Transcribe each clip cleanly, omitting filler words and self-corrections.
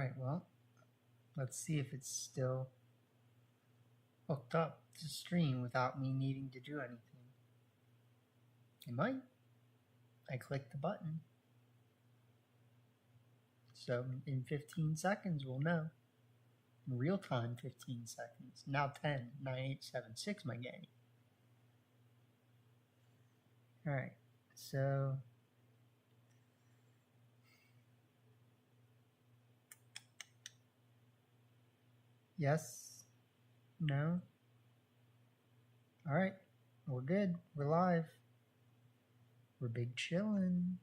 Alright, well, let's see if it's still hooked up to stream without me needing to do anything. It might. I clicked the button. So in 15 seconds, we'll know. In real time, 15 seconds. Now 10, 9, 8, 7, 6, my gang. Alright, so yes, no. Alright, we're good. We're live. We're big chillin'.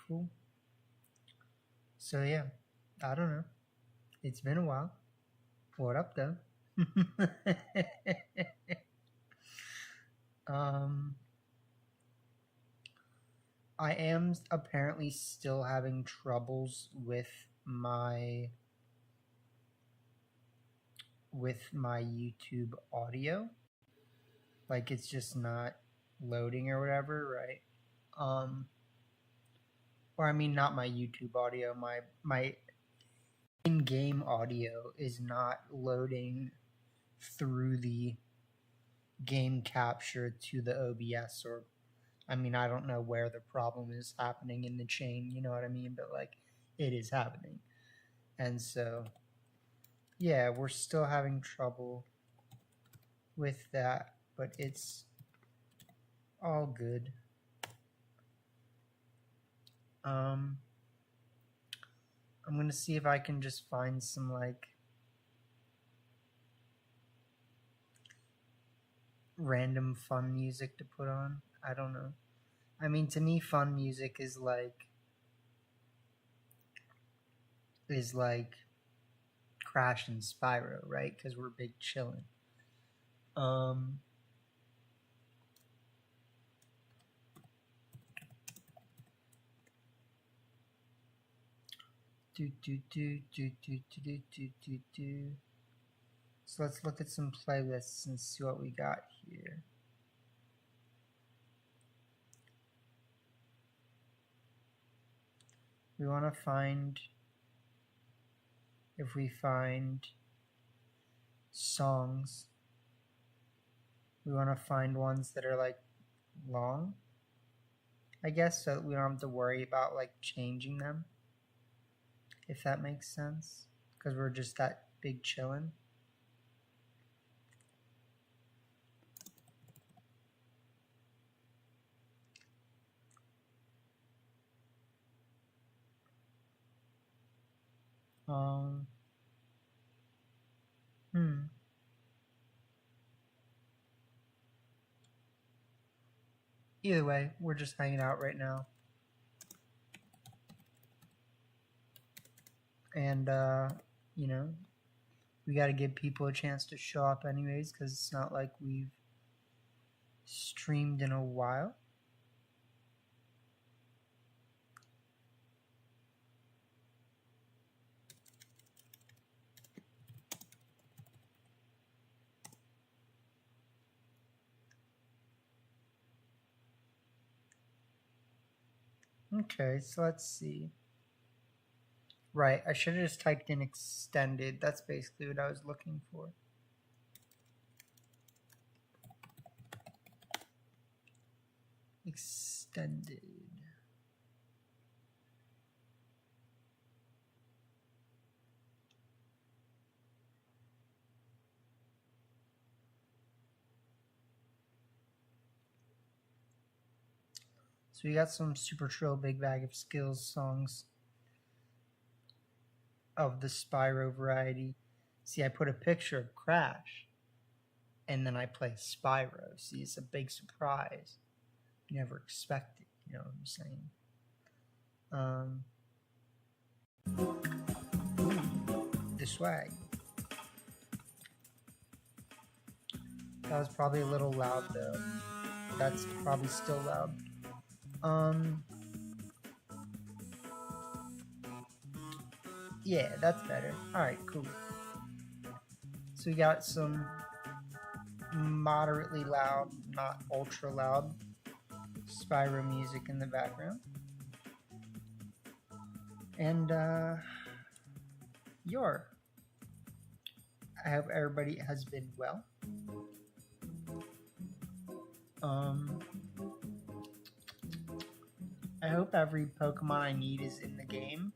Cool. So yeah, I don't know. It's been a while. What up though? I am apparently still having troubles with my YouTube audio. Like it's just not loading or whatever, right? Or I mean not my YouTube audio, my in-game audio is not loading through the game capture to the OBS, or I mean, I don't know where the problem is happening in the chain, you know what I mean? But like, it is happening. And so, yeah, we're still having trouble with that, but it's all good. I'm gonna see if I can just find some like random fun music to put on. I don't know. I mean, to me, fun music is like Crash and Spyro, right? Because we're big chillin'. So let's look at some playlists and see what we got here. We want to find, if we find songs, we want to find ones that are like long, I guess, so that we don't have to worry about like changing them, if that makes sense, because we're just that big chillin'. Either way, we're just hanging out right now. And, you know, we got to give people a chance to show up anyways, because it's not like we've streamed in a while. Okay, so let's see. Right, I should have just typed in extended. That's basically what I was looking for. Extended. So we got some Super Trill Big Bag of Skills songs of the Spyro variety. See, I put a picture of Crash, and then I play Spyro. See, it's a big surprise. You never expect it, you know what I'm saying? The swag. That was probably a little loud though. That's probably still loud. Yeah, that's better. Alright, cool. So we got some moderately loud, not ultra loud Spyro music in the background. And your. I hope everybody has been well. I hope every Pokemon I need is in the game.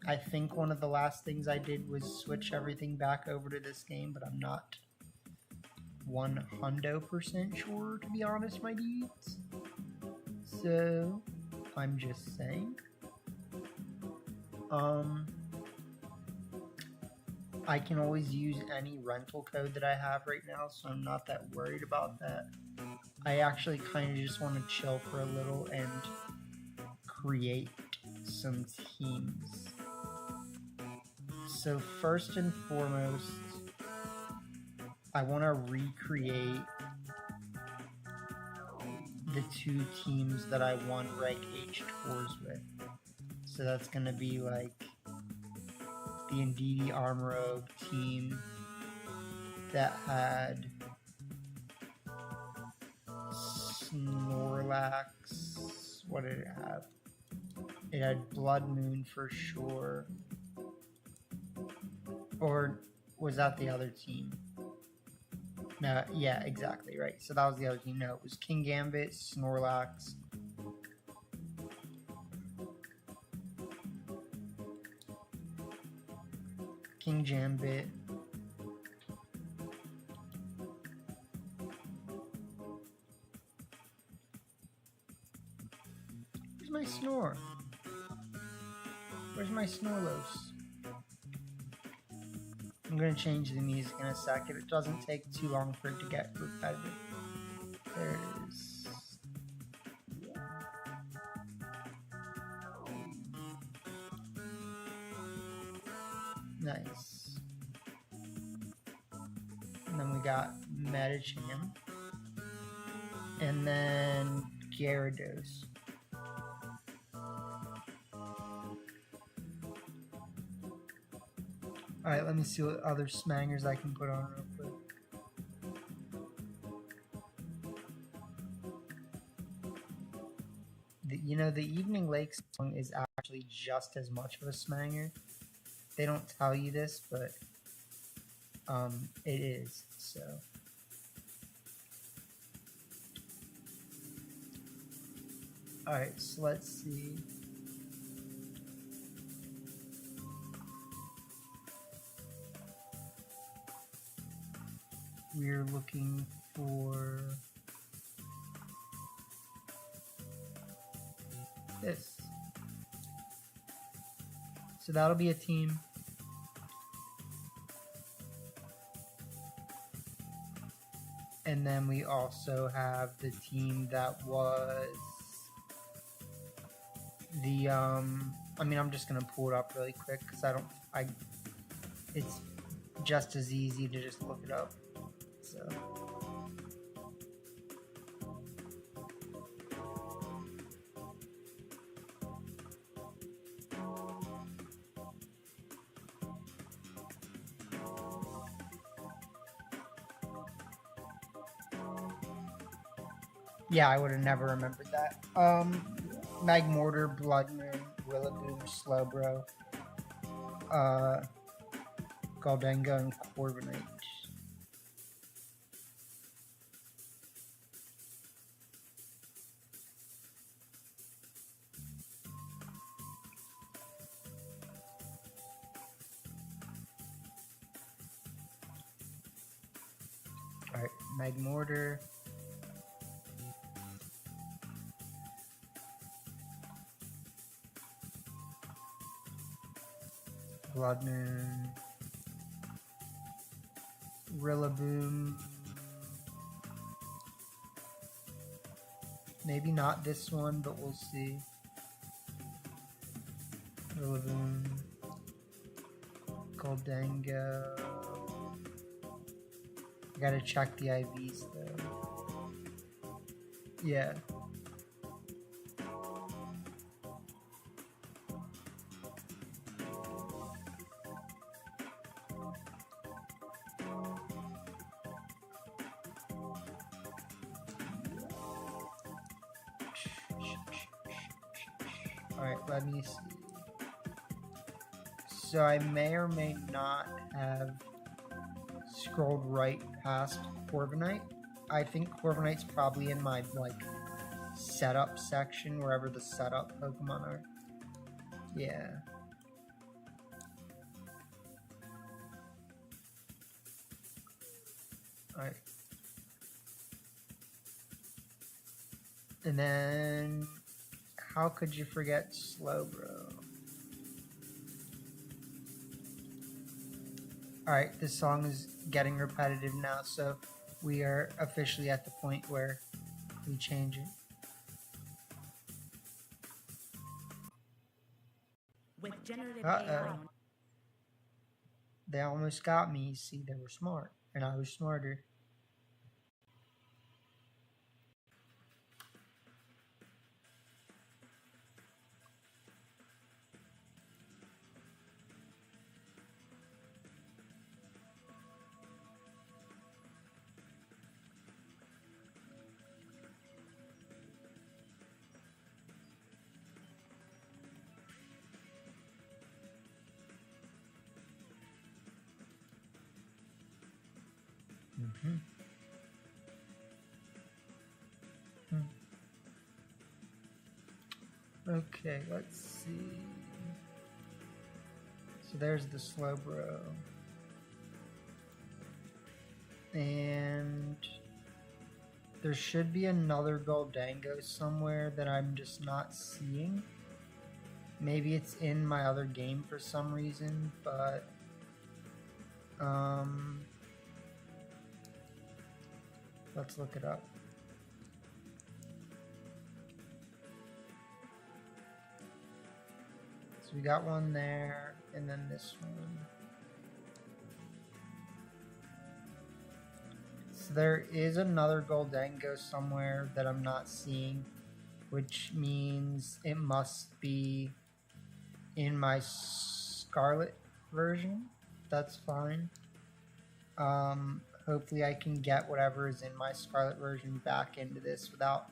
I think one of the last things I did was switch everything back over to this game, but I'm not 100% sure, to be honest, my dudes. So, I'm just saying. I can always use any rental code that I have right now, so I'm not that worried about that. I actually kind of just want to chill for a little and create some teams. So first and foremost, I want to recreate the 2 teams that I won rank H tours with. So that's going to be like the Indeedee Armorogue team that had Snorlax. What did it have? It had Blood Moon for sure. Or was that the other team? No, yeah, exactly, right. So that was the other team. No, it was King Gambit, Snorlax, King Gambit, where's my Snore? Where's my Snorlos? I'm gonna change the music in a second. It doesn't take too long for it to get repetitive. There it is. Nice. And then we got Medicham. And then Gyarados. Alright, let me see what other smangers I can put on real quick. The Evening Lake song is actually just as much of a smanger. They don't tell you this, but it is, so. Alright, so let's see. We're looking for this. So that'll be a team. And then we also have the team that was the I mean, I'm just gonna pull it up really quick because it's just as easy to just look it up. So yeah, I would have never remembered that. Magmortar, Bloodmoon, Rillaboom, Slowbro, Goldenga, and Corviknight. Alright, Magmortar. Bloodmoon, Rillaboom, maybe not this one, but we'll see. Rillaboom, Goldenga. I gotta check the IVs though. Yeah. Alright, let me see. So I may or may not have scrolled right past Corviknight. I think Corviknight's probably in my like setup section, wherever the setup Pokemon are. Yeah. Alright. And then how could you forget Slowbro? Alright, this song is getting repetitive now, so we are officially at the point where we change it. With generative Uh-oh. AI. They almost got me. See, they were smart, and I was smarter. Mm-hmm. Okay, let's see. So there's the Slowbro. And there should be another Goldango somewhere that I'm just not seeing. Maybe it's in my other game for some reason, but let's look it up. So we got one there, and then this one. So there is another Goldango somewhere that I'm not seeing, which means it must be in my Scarlet version. That's fine. Hopefully I can get whatever is in my Scarlet version back into this without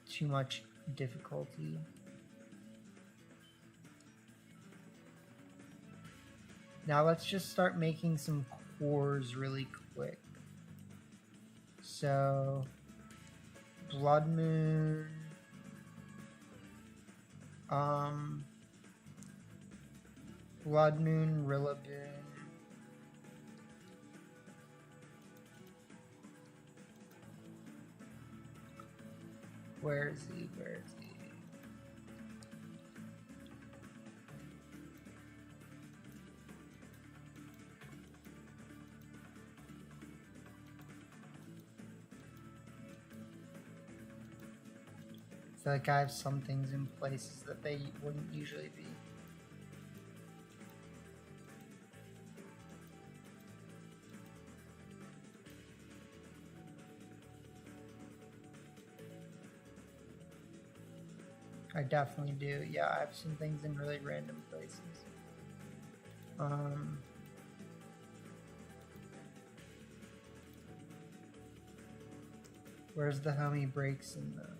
too much difficulty. Now let's just start making some cores really quick. So, Blood Moon, Blood Moon, Rillaboom, where is he? I feel like I have some things in places that they wouldn't usually be. I definitely do. Yeah, I have some things in really random places. Where's the homie breaks in the...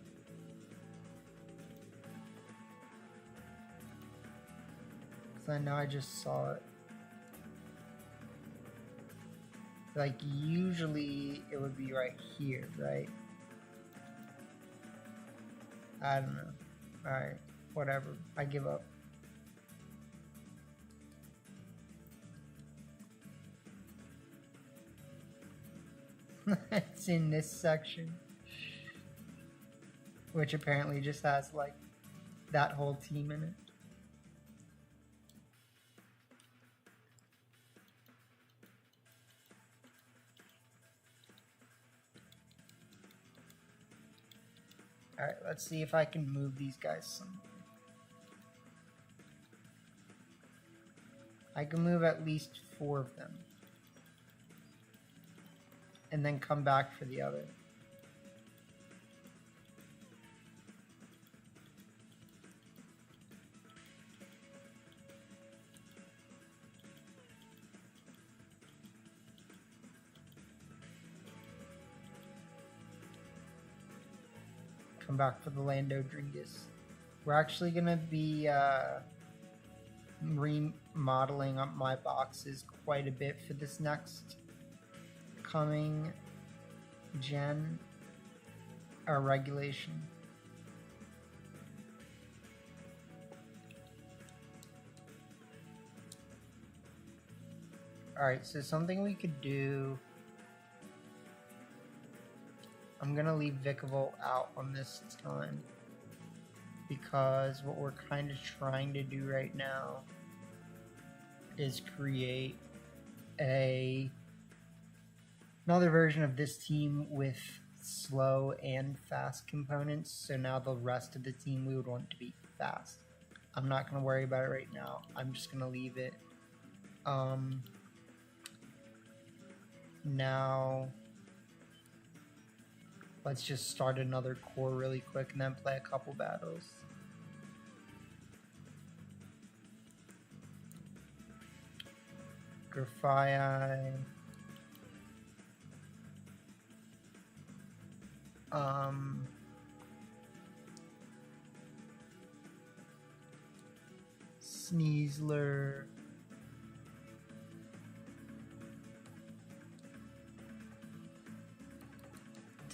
I know I just saw it. Like, usually it would be right here, right? I don't know. Alright, whatever. I give up. It's in this section. Which apparently just has, like, that whole team in it. Alright, let's see if I can move these guys some. I can move at least 4 of them. And then come back for the other. Come back for the Lando Dringus. We're actually gonna be remodeling up my boxes quite a bit for this next coming gen or regulation. Alright, so something we could do. I'm gonna leave Vikavolt out on this time because what we're kind of trying to do right now is create another version of this team with slow and fast components. So now the rest of the team we would want to be fast. I'm not gonna worry about it right now. I'm just gonna leave it. Now let's just start another core really quick and then play a couple battles. Grafii. Sneasler.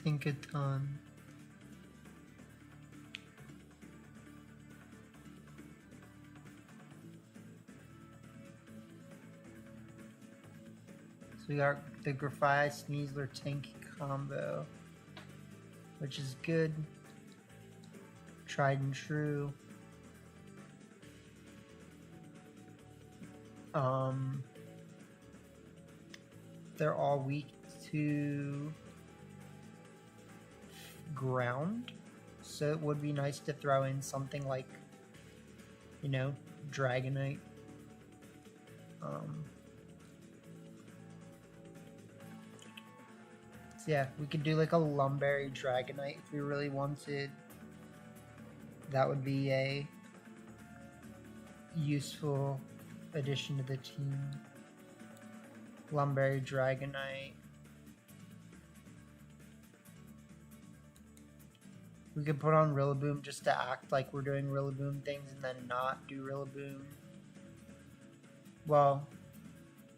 Tinkaton. So we got the Grafii Sneasler Tank combo, which is good. Tried and true. They're all weak to ground, so it would be nice to throw in something like, you know, Dragonite. So yeah, we could do like a Lumberry Dragonite if we really wanted. That would be a useful addition to the team. Lumberry Dragonite. We could put on Rillaboom just to act like we're doing Rillaboom things and then not do Rillaboom. Well,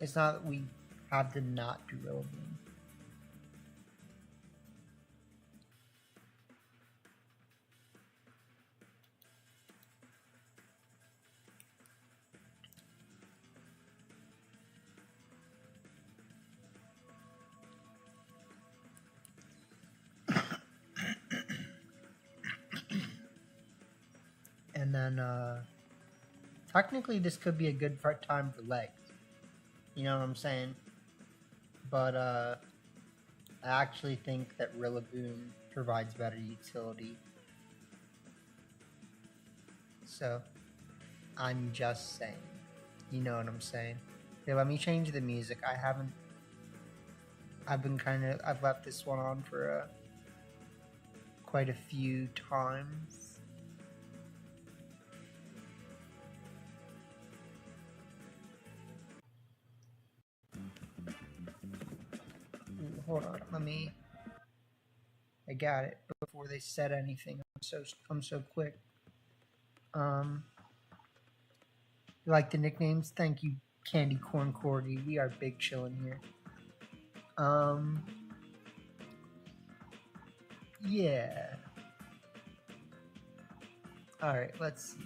it's not that we have to not do Rillaboom. And then, technically this could be a good time for legs. You know what I'm saying? But, I actually think that Rillaboom provides better utility. So, I'm just saying. You know what I'm saying? Okay, let me change the music. I've left this one on for, quite a few times. Hold on, I got it before they said anything. I'm so quick. You like the nicknames? Thank you, Candy Corn Corgi. We are big chillin' here. Yeah. Alright, let's see.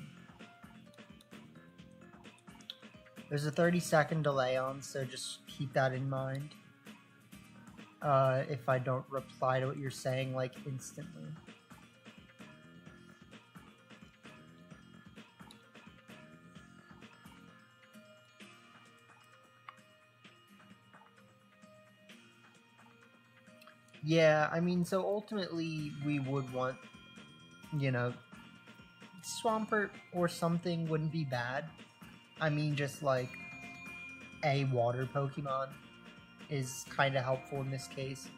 There's a 30-second delay on, so just keep that in mind. If I don't reply to what you're saying, like, instantly. Yeah, I mean, so ultimately we would want, you know, Swampert or something wouldn't be bad. I mean, just like a water Pokemon is kind of helpful in this case.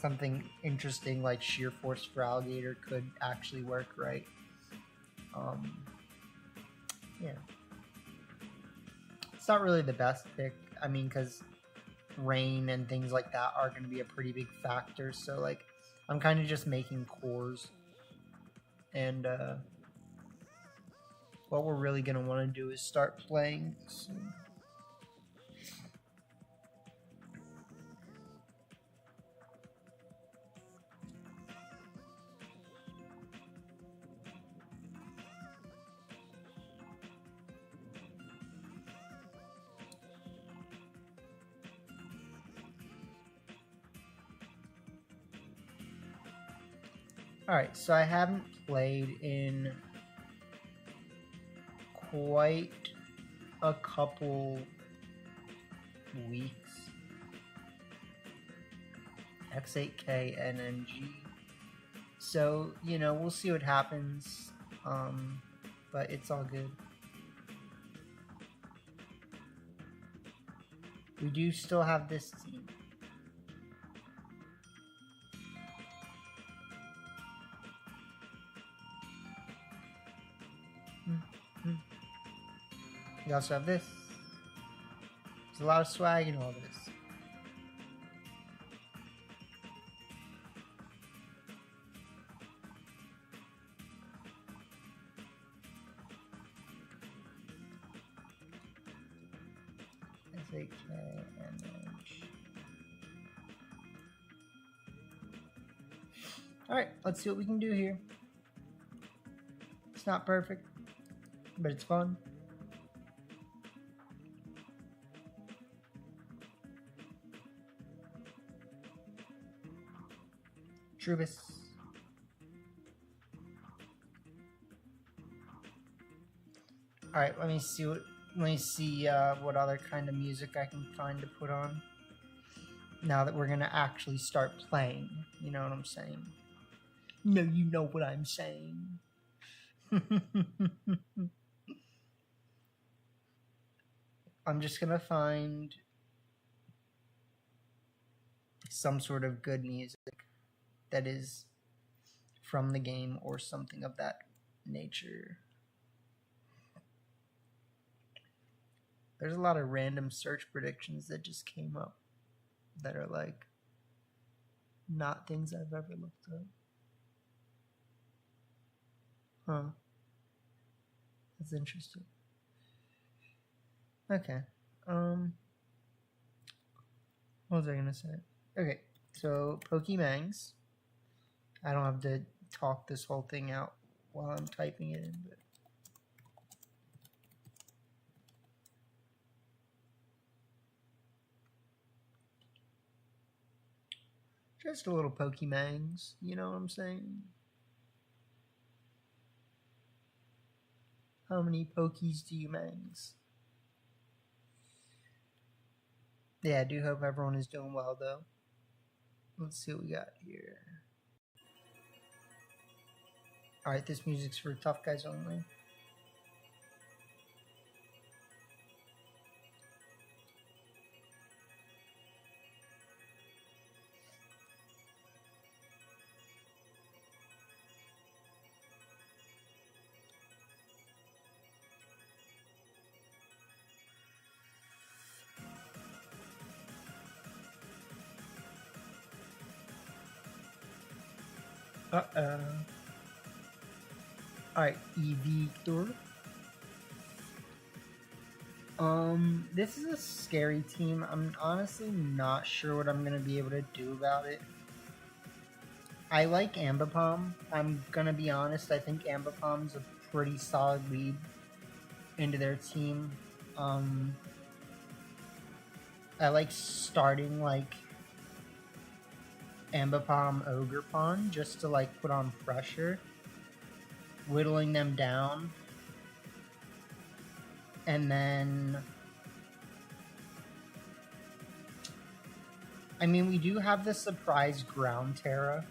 Something interesting like Sheer Force for Alligator could actually work, right? Yeah. It's not really the best pick. I mean, because rain and things like that are going to be a pretty big factor. So, like, I'm kind of just making cores. And, what we're really going to want to do is start playing soon. Alright, so I haven't played in quite a couple weeks. X8K NNG. So, you know, we'll see what happens. But it's all good. We do still have this team. We also have this. There's a lot of swag in all this. SAK and then... Alright, let's see what we can do here. It's not perfect, but it's fun. Trubis. Alright, let me see what other kind of music I can find to put on. Now that we're gonna actually start playing. You know what I'm saying? No, you know what I'm saying. I'm just gonna find some sort of good music that is from the game or something of that nature. There's a lot of random search predictions that just came up that are like not things I've ever looked up. Huh. That's interesting. Okay. What was I gonna say? Okay, so Pokemangs. I don't have to talk this whole thing out while I'm typing it in, but just a little Pokemangs, you know what I'm saying? How many Pokies do you mangs? Yeah, I do hope everyone is doing well, though. Let's see what we got here. Alright, this music's for tough guys only. Uh-oh. Alright, Evictor. This is a scary team. I'm honestly not sure what I'm gonna be able to do about it. I like Ambipom. I'm gonna be honest, I think Ambipom's a pretty solid lead into their team. I like starting like Ambipom Ogrepon just to like put on pressure, whittling them down, and then I mean we do have the surprise Ground Terra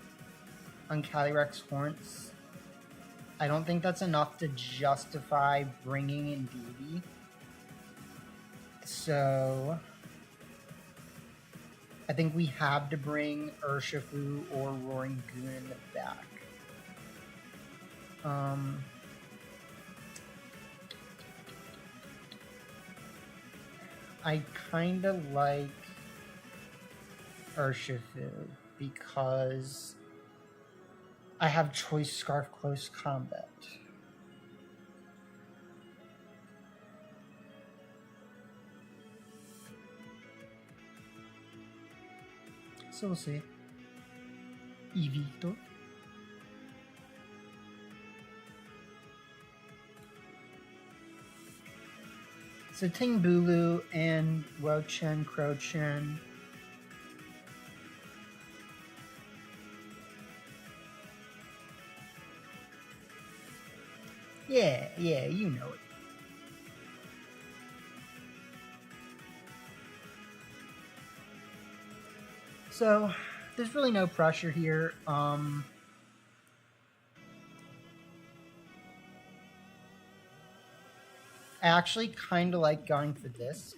on Calyrex Horns. I don't think that's enough to justify bringing in DD. So I think we have to bring Urshifu or Roaring Goon back. I kind of like Urshifu because I have Choice Scarf Close Combat. So we'll see. Evito. So Ting Bulu and Wochen, Crochen. Yeah, you know it. So there's really no pressure here. I actually kind of like going for this.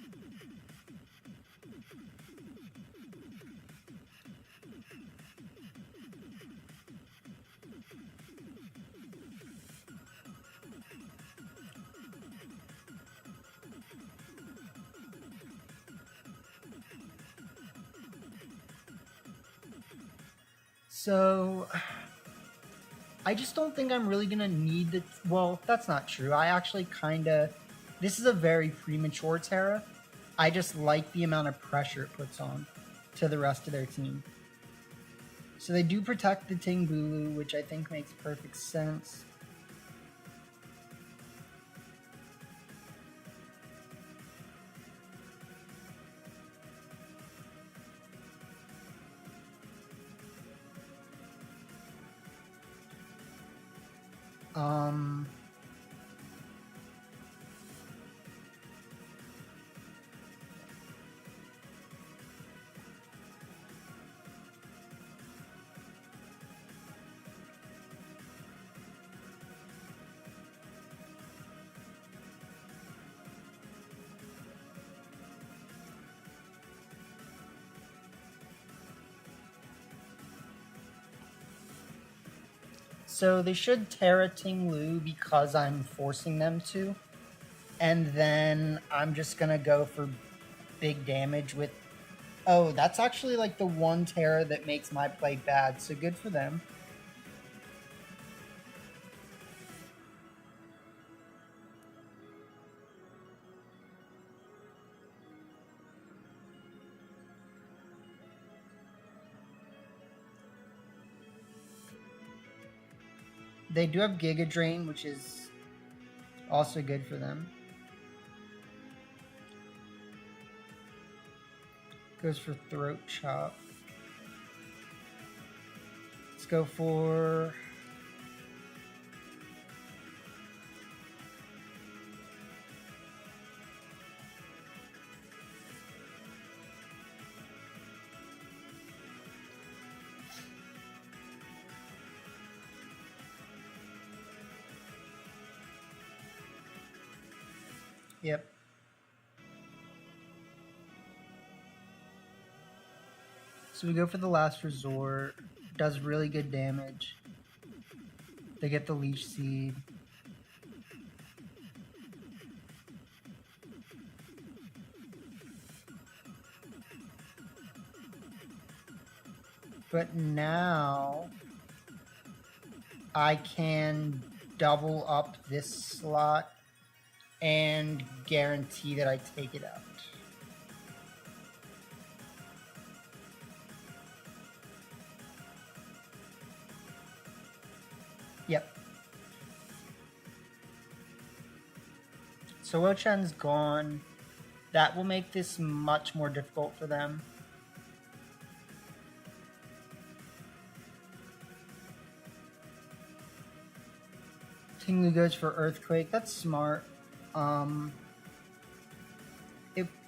So I just don't think I'm really gonna need the. Well, that's not true. I actually kind of. This is a very premature Terra. I just like the amount of pressure it puts on to the rest of their team. So they do protect the Ting Bulu, which I think makes perfect sense. Um, so they should Terra Ting Lu because I'm forcing them to. And then I'm just gonna go for big damage with. Oh, that's actually like the one Terra that makes my play bad, so good for them. They do have Giga Drain, which is also good for them. Goes for Throat Chop. Let's go for. Yep. So we go for the Last Resort. Does really good damage. They get the Leech Seed. But now I can double up this slot and guarantee that I take it out. Yep. So Wochen's gone. That will make this much more difficult for them. Tinglu goes for Earthquake. That's smart.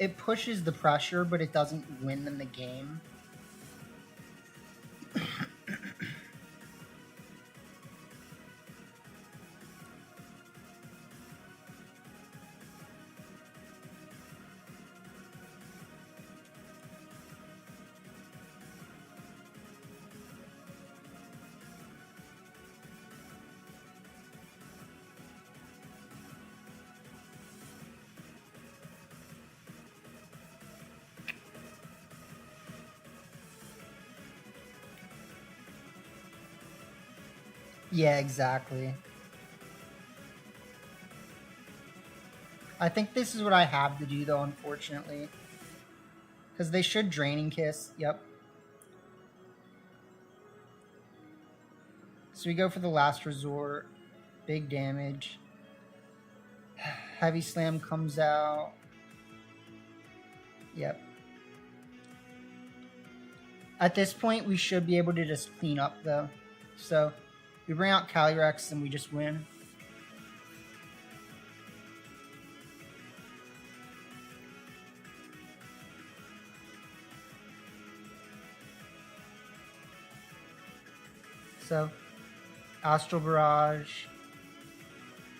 It pushes the pressure, but it doesn't win them the game. Yeah, exactly. I think this is what I have to do, though, unfortunately. Because they should Draining Kiss. Yep. So we go for the last resort. Big damage. Heavy Slam comes out. Yep. At this point, we should be able to just clean up, though. So we bring out Calyrex and we just win. So, Astral Barrage,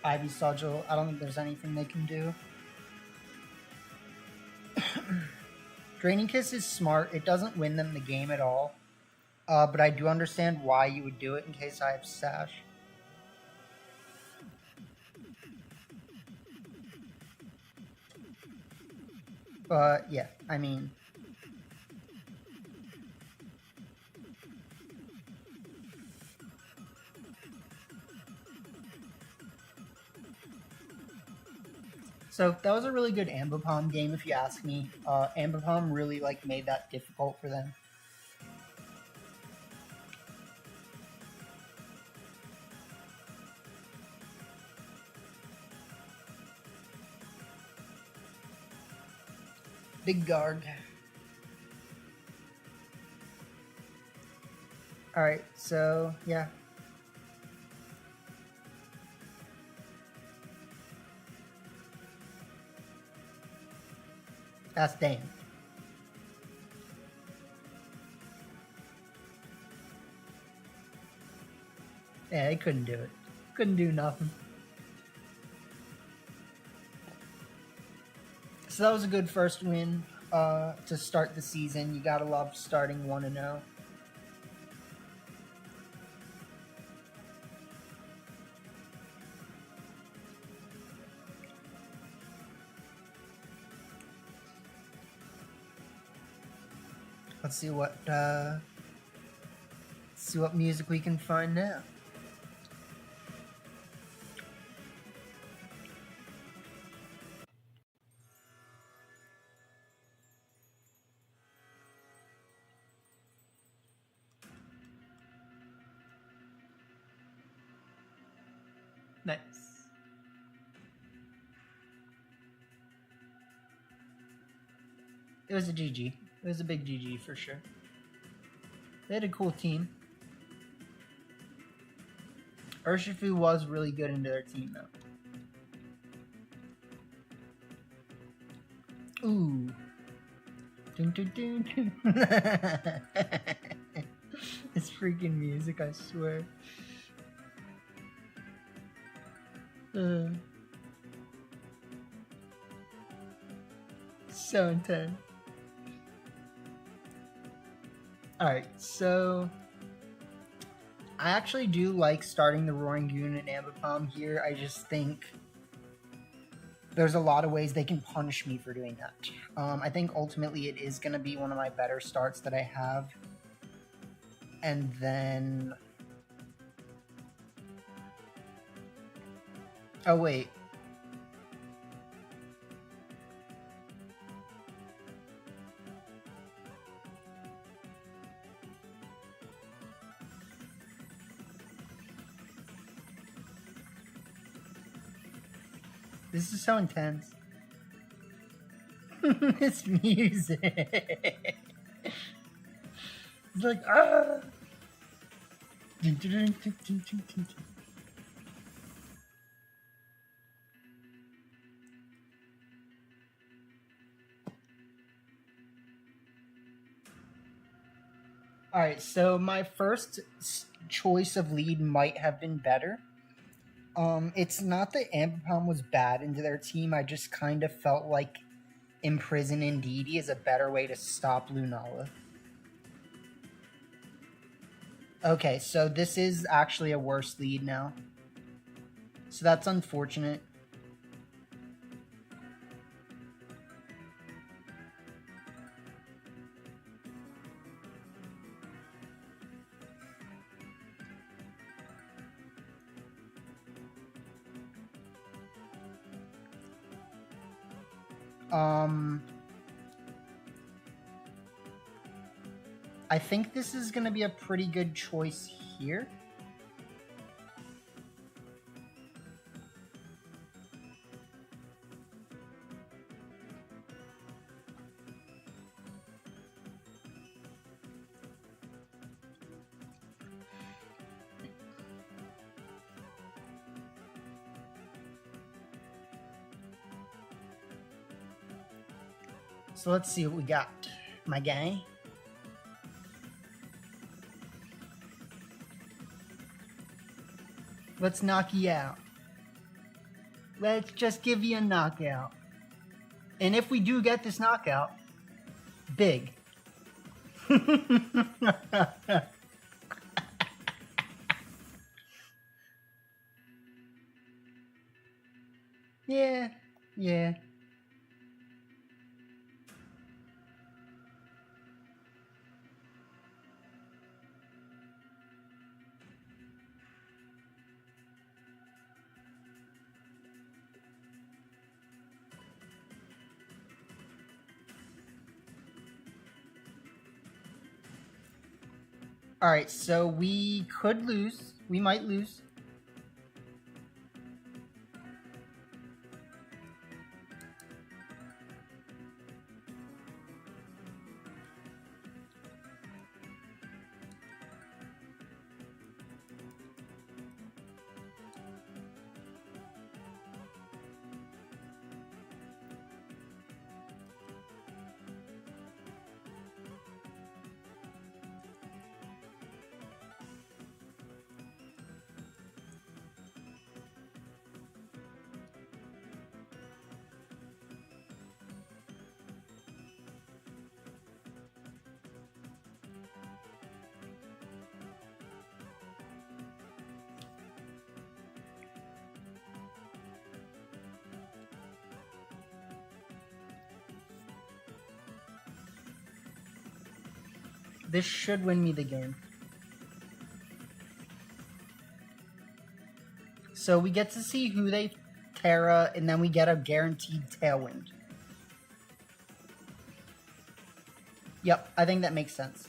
Ivy Sigil. I don't think there's anything they can do. Draining Kiss is smart. It doesn't win them the game at all. But I do understand why you would do it in case I have Sash. But yeah, I mean... So that was a really good Ambipom game, if you ask me. Ambipom really made that difficult for them. Big guard. Alright, so yeah. That's dang. Yeah, they couldn't do it. Couldn't do nothing. So that was a good first win to start the season. You gotta love starting 1-0. Let's see what music we can find now. Nice. It was a GG. It was a big GG for sure. They had a cool team. Urshifu was really good into their team, though. Ooh. Dun, dun, dun, dun. It's freaking music, I swear. So intense. Alright, so I actually do like starting the Roaring Goon and Ambipom here. I just think there's a lot of ways they can punish me for doing that. I think ultimately it is going to be one of my better starts that I have. And then... Oh, wait. This is so intense. It's music. It's like, ah! Alright, so my first choice of lead might have been better. It's not that Ambipom was bad into their team, I just kind of felt like Imprison Indeedee is a better way to stop Lunala. Okay, so this is actually a worse lead now. So that's unfortunate. I think this is going to be a pretty good choice here. So let's see what we got, my guy. Let's knock you out. Let's just give you a knockout. And if we do get this knockout, big. Yeah, yeah. All right, so we could lose. We might lose. This should win me the game. So we get to see who they Terra, and then we get a guaranteed Tailwind. Yep, I think that makes sense.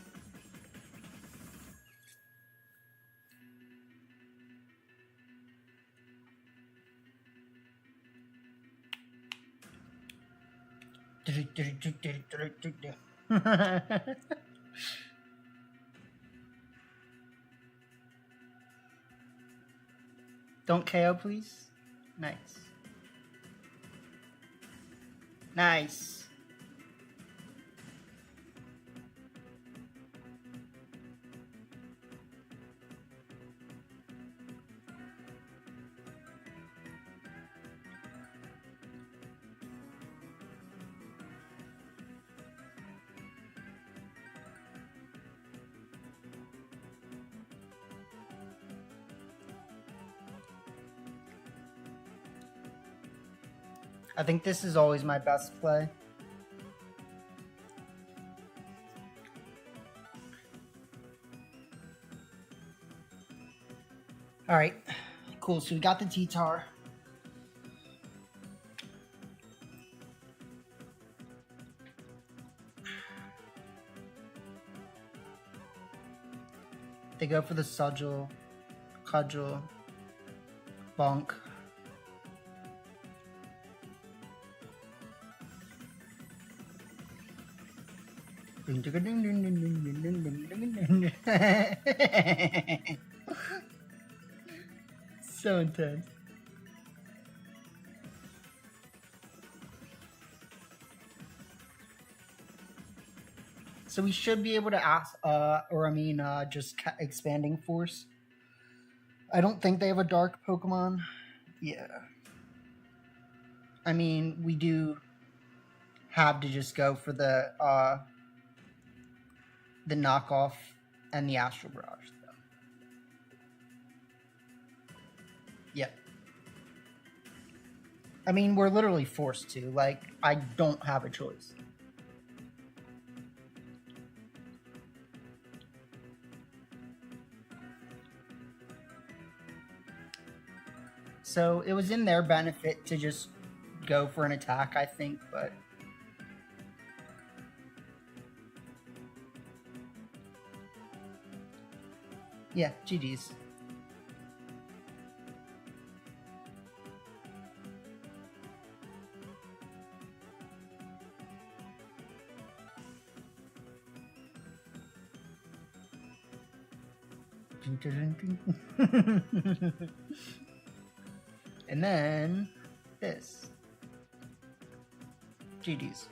Don't KO, please. Nice. Nice. I think this is always my best play. Alright, cool. So we got the T-Tar. They go for the Cudgel, Bonk. So intense. So we should be able to ask, just expanding force. I don't think they have a dark Pokemon. Yeah. I mean, we do have to just go for the knockoff and the Astral Barrage, though. Yep. I mean, we're literally forced to. Like, I don't have a choice. So it was in their benefit to just go for an attack, I think, but... yeah, GG's. And then this. GG's.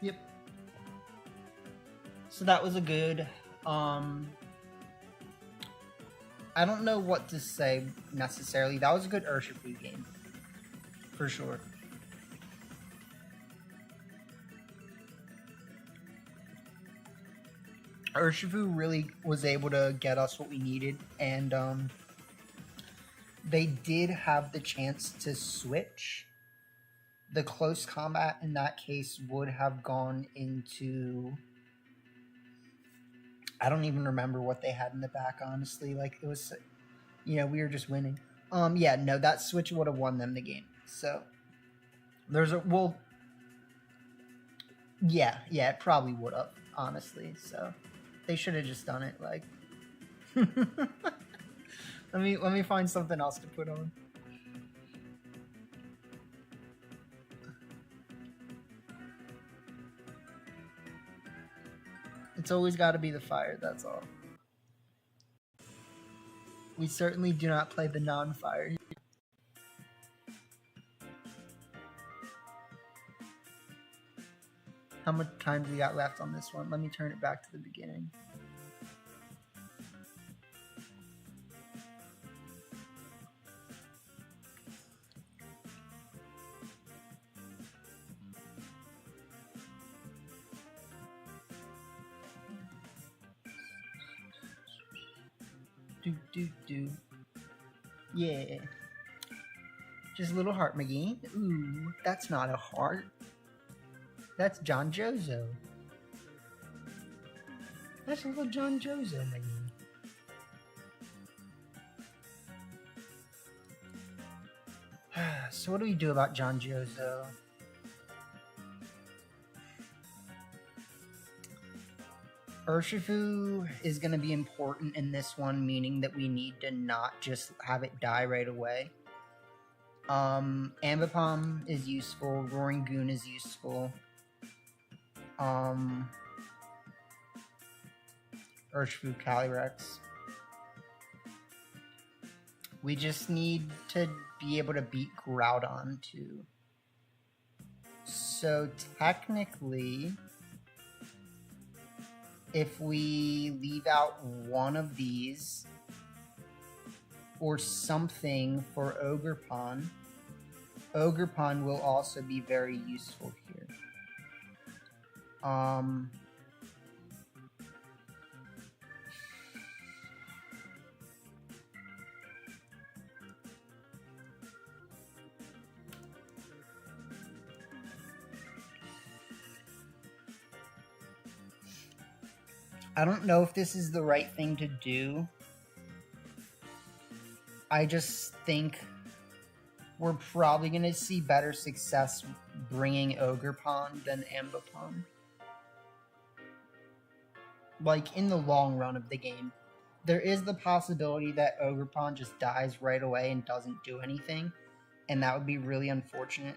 Yep. So that was a good, I don't know what to say necessarily. That was a good Urshifu game. For sure. Urshifu really was able to get us what we needed, and they did have the chance to switch. The close combat in that case would have gone into... I don't even remember what they had in the back, honestly. Like, it was... You know, we were just winning. Yeah, no, that switch would have won them the game. So, there's a... Well... Yeah, it probably would have, honestly. So, they should have just done it, like... let me find something else to put on. It's always got to be the fire, that's all. We certainly do not play the non-fire. How much time do we got left on this one? Let me turn it back to the beginning. Do. Yeah. Just a little heart, McGee. Ooh, that's not a heart. That's John Jozo. That's a little John Jozo, McGee. So what do we do about John Jozo? Urshifu is going to be important in this one, meaning that we need to not just have it die right away. Ambipom is useful. Roaring Goon is useful. Urshifu, Calyrex. We just need to be able to beat Groudon too. So technically, if we leave out one of these or something for Ogerpon, Ogerpon will also be very useful here. I don't know if this is the right thing to do. I just think we're probably going to see better success bringing Ogerpon than Ambipom. Like, in the long run of the game. There is the possibility that Ogerpon just dies right away and doesn't do anything. And that would be really unfortunate.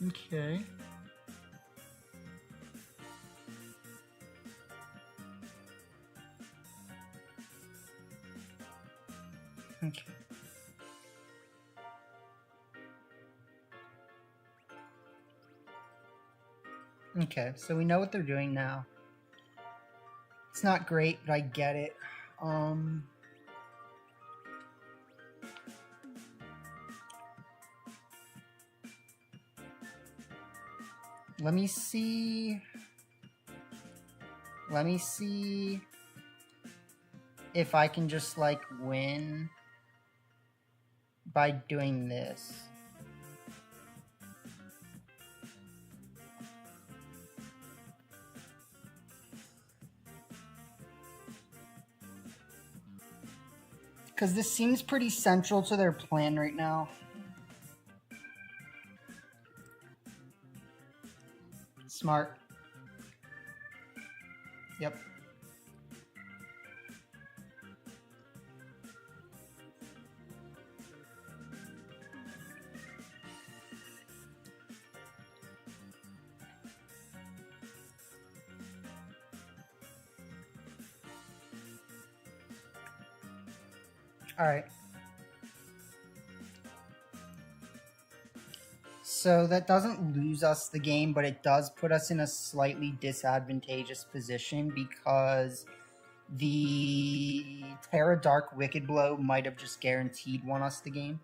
Okay. Okay. Okay, so we know what they're doing now. It's not great, but I get it. Let me see if I can just like win by doing this. Because this seems pretty central to their plan right now. Smart. Yep. All right. So that doesn't lose us the game, but it does put us in a slightly disadvantageous position because the Terra Dark Wicked Blow might have just guaranteed won us the game.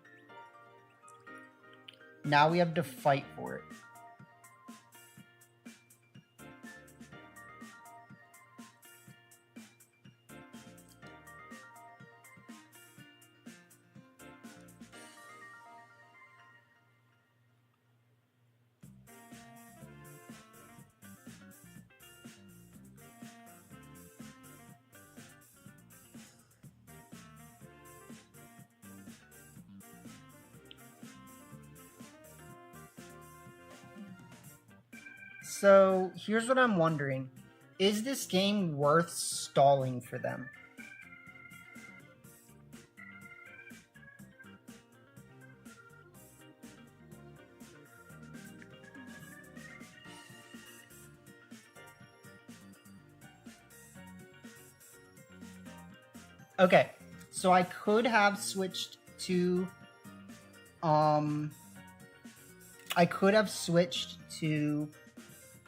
Now we have to fight for it. So here's what I'm wondering. Is this game worth stalling for them? Okay, so I could have switched to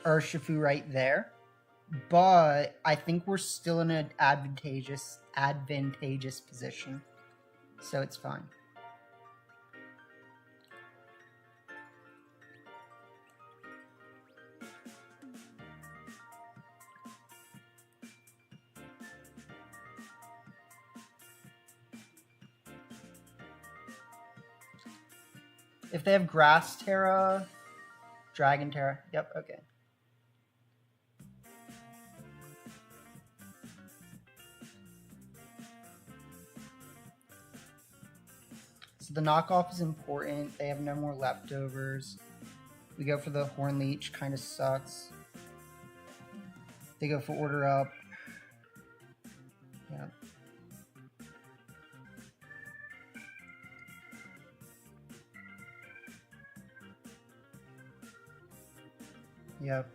Urshifu right there, but I think we're still in an advantageous position, so it's fine. If they have Grass Terra, Dragon Terra, yep, okay. So the knockoff is important. They have no more leftovers. We go for the Horn Leech, kind of sucks. They go for Order Up. Yeah. Yep.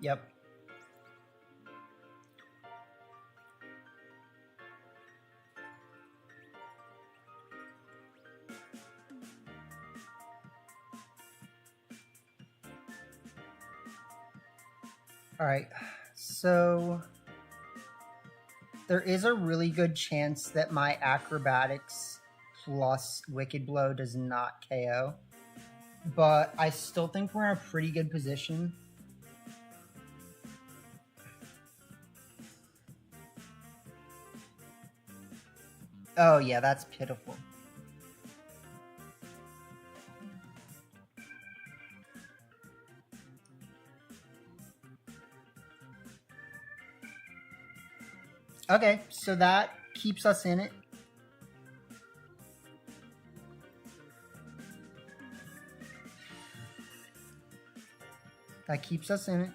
Yep. All right, so there is a really good chance that my Acrobatics plus Wicked Blow does not KO, but I still think we're in a pretty good position. Oh yeah, that's pitiful. Okay, so that keeps us in it. That keeps us in it.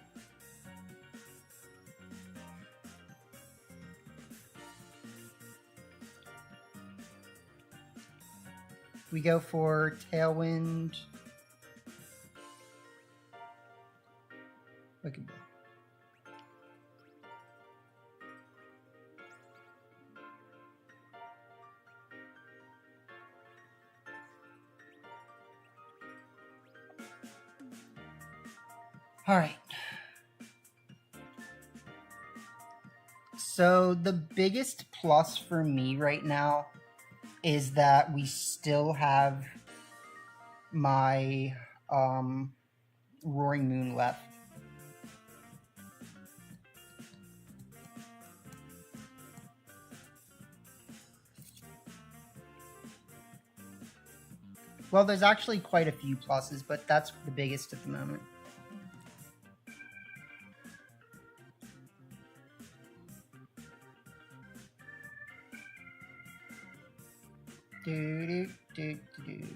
We go for Tailwind. Wicked Blow. All right. So the biggest plus for me right now is that we still have my Roaring Moon left. Well, there's actually quite a few pluses, but that's the biggest at the moment. Do, do, do, do, do.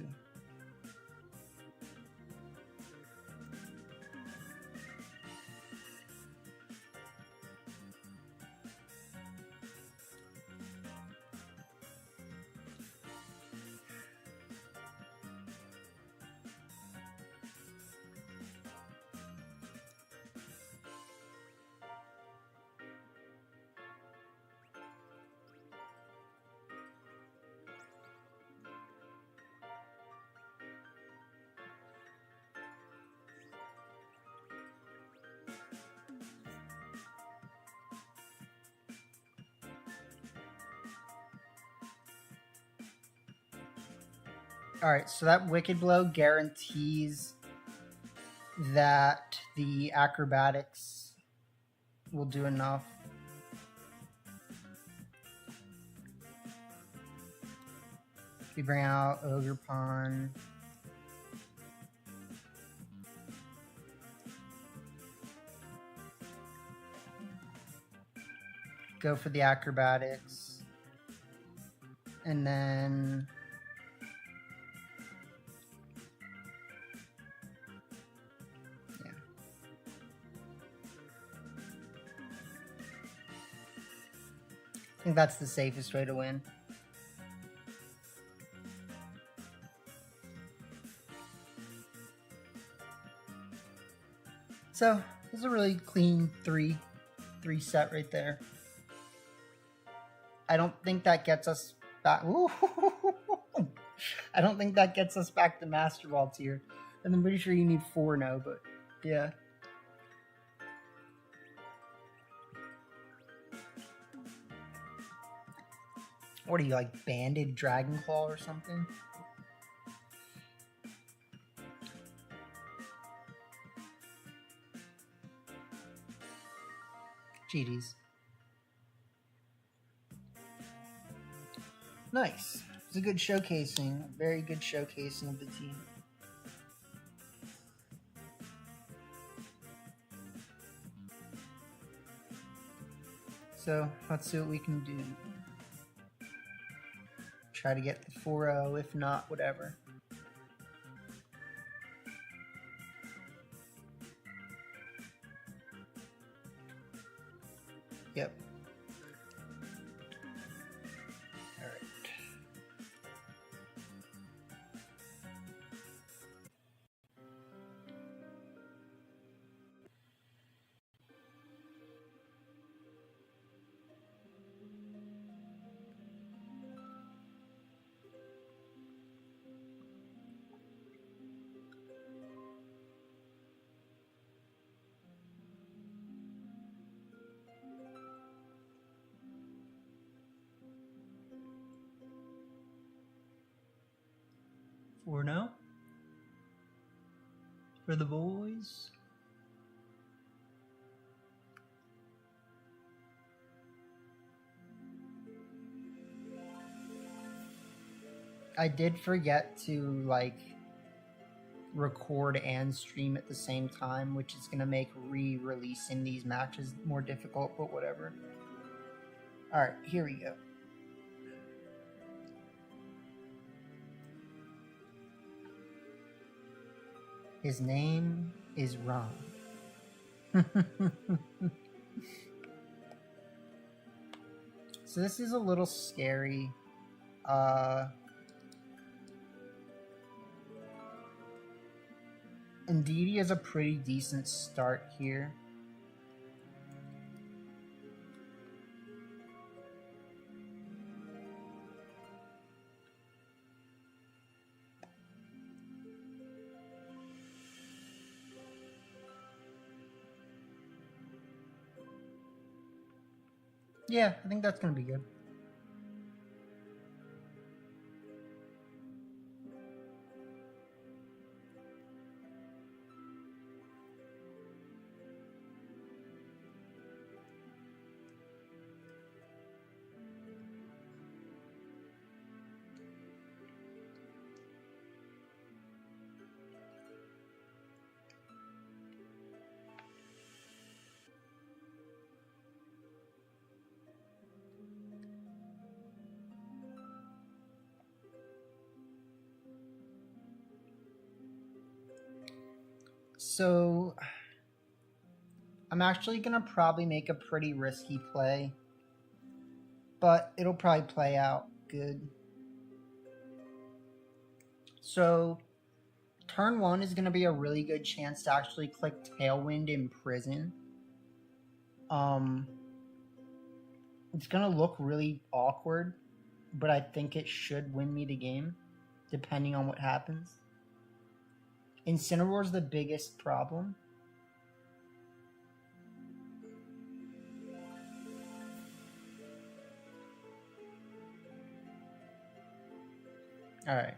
All right, so that Wicked Blow guarantees that the acrobatics will do enough. We bring out Ogre Pawn. Go for the acrobatics. And then yeah. I think that's the safest way to win. So it's a really clean three set right there. I don't think that gets us back. I don't think that gets us back to Master Ball tier. And I'm pretty sure you need 4 now, but yeah. What are you, like Banded Dragon Claw or something? GDs. Nice. It's a good showcasing. Very good showcasing of the team. So let's see what we can do. Try to get the 4-0, if not, whatever. Yep. All right. For now, for the boys. I did forget to like record and stream at the same time, which is going to make re-releasing these matches more difficult, but whatever. All right, here we go. His name is Ron. So this is a little scary. Ndidi has a pretty decent start here. Yeah, I think that's gonna be good. So I'm actually gonna probably make a pretty risky play, but it'll probably play out good. So turn 1 is gonna be a really good chance to actually click Tailwind in Prison. It's gonna look really awkward, but I think it should win me the game, depending on what happens. Incineroar's the biggest problem. Alright.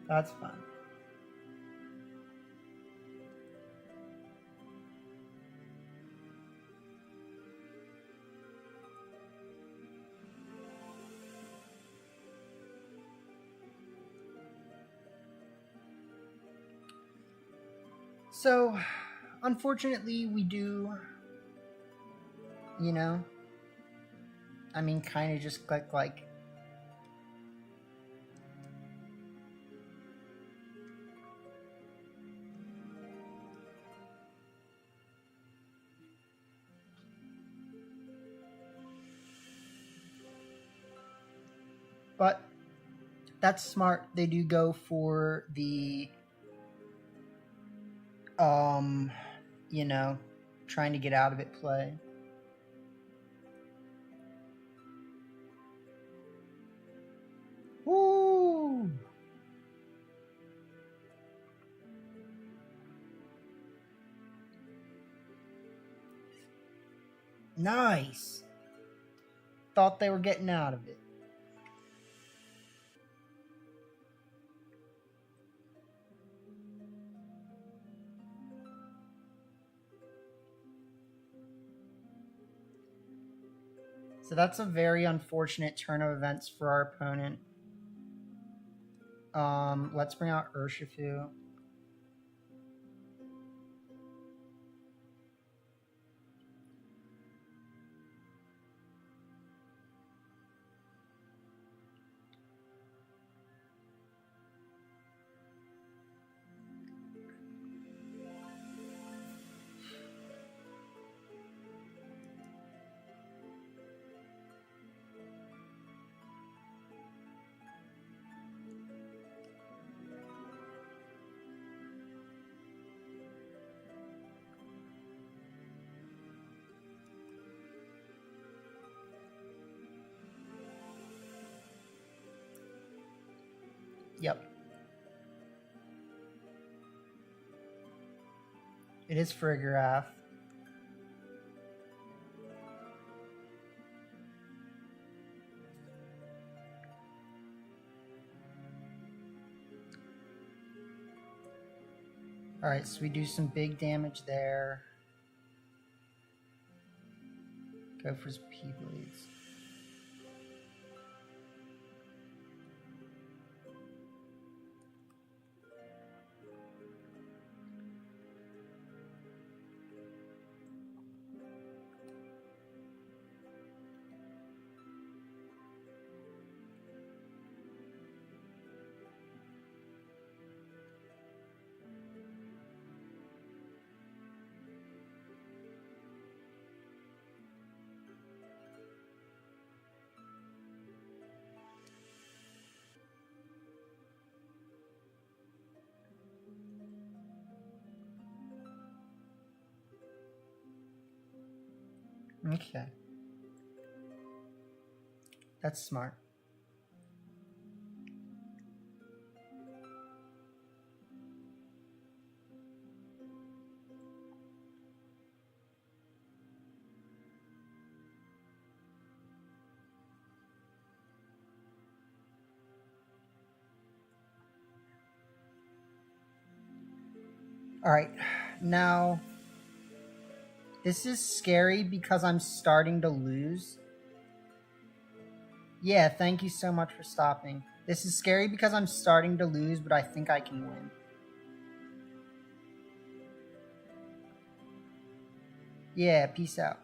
That's fine. So, unfortunately, we do, I mean, kind of just click like. But that's smart. They do go for the, trying to get out of it play. Woo! Nice. Thought they were getting out of it. So that's a very unfortunate turn of events for our opponent. Let's bring out Urshifu. Yep. It is Frigoraph. Alright, so we do some big damage there. Go for his P-Blades. Okay. That's smart. All right, now this is scary because I'm starting to lose. Yeah, thank you so much for stopping. This is scary because I'm starting to lose, but I think I can win. Yeah, peace out.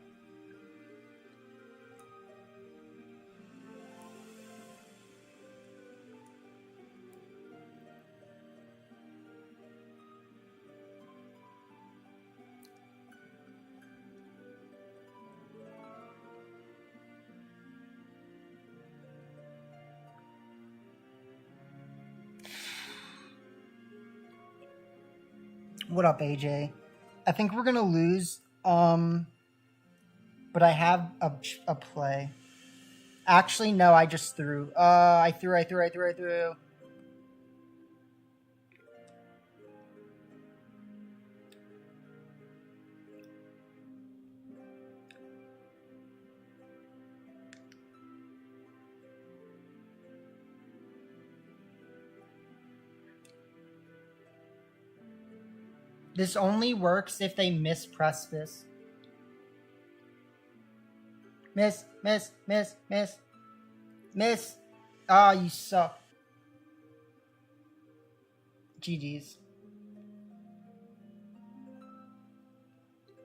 What up, AJ? I think we're gonna lose. But I have a play. Actually, no, I just threw. I threw. This only works if they miss precipice. Miss. Ah, you suck. GG's.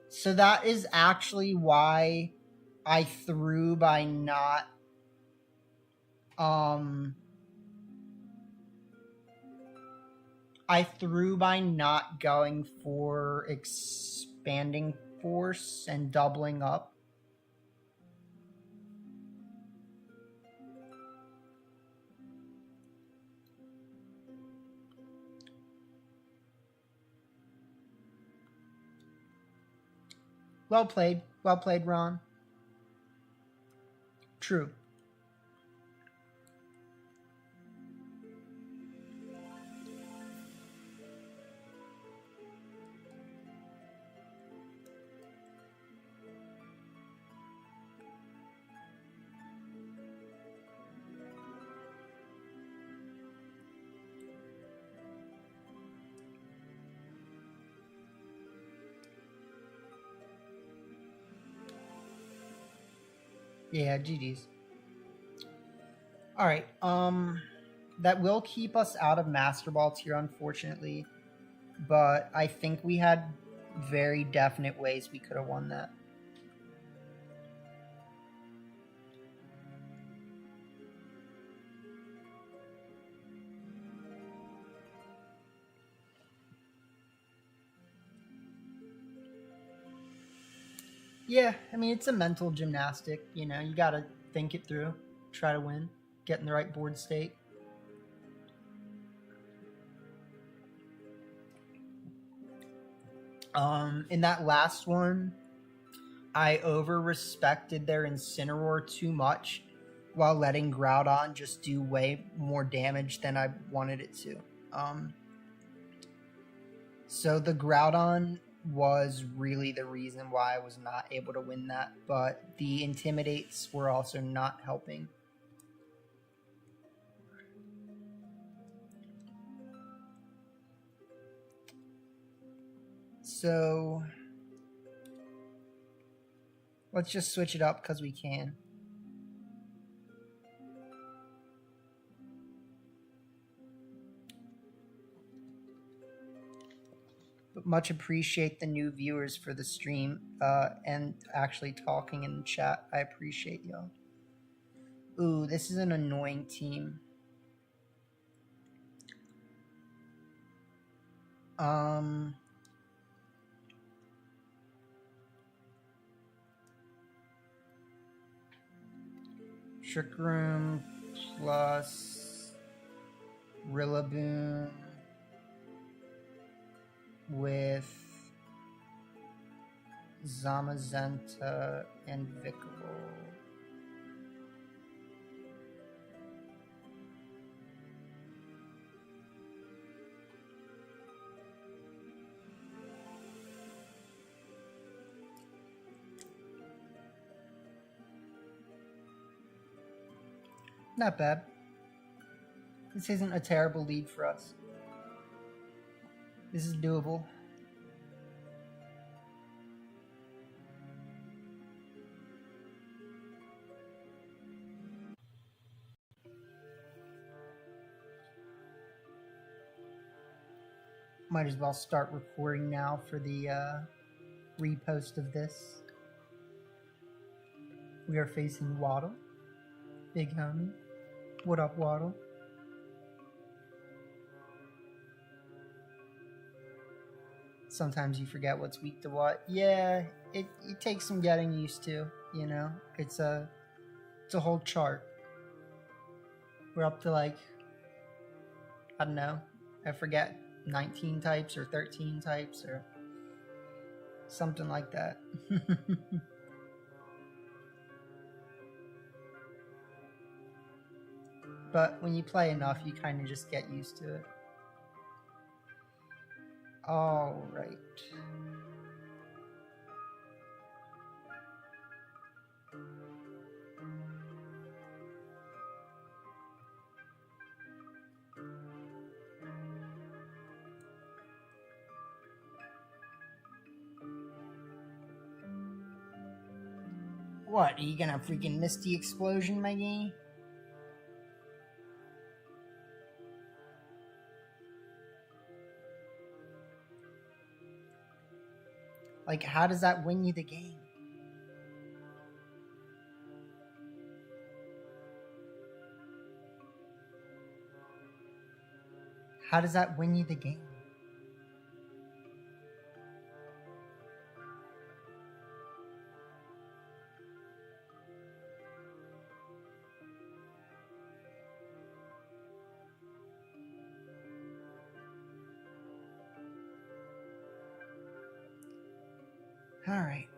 So that is actually why I threw by not going for expanding force and doubling up. Well played, Ron. True. Yeah, GG's. All right. That will keep us out of Master Ball tier, unfortunately. But I think we had very definite ways we could have won that. Yeah, I mean, it's a mental gymnastic. You know, you got to think it through, try to win, get in the right board state. In that last one, I over-respected their Incineroar too much while letting Groudon just do way more damage than I wanted it to. So the Groudon was really the reason why I was not able to win that, but the Intimidates were also not helping. So let's just switch it up because we can. But much appreciate the new viewers for the stream and actually talking in the chat. I appreciate y'all. Ooh, this is an annoying team. Trick Room plus Rillaboom with Zamazenta and Vikavolt. Not bad. This isn't a terrible lead for us. This is doable. Might as well start recording now for the repost of this. We are facing Waddle. Big homie. What up, Waddle? Sometimes you forget what's weak to what. Yeah, it takes some getting used to, you know? It's a whole chart. We're up to like, I don't know, I forget, 19 types or 13 types or something like that. But when you play enough, you kind of just get used to it. All right. What, are you gonna freaking miss the explosion, my game? Like, how does that win you the game? How does that win you the game? All right.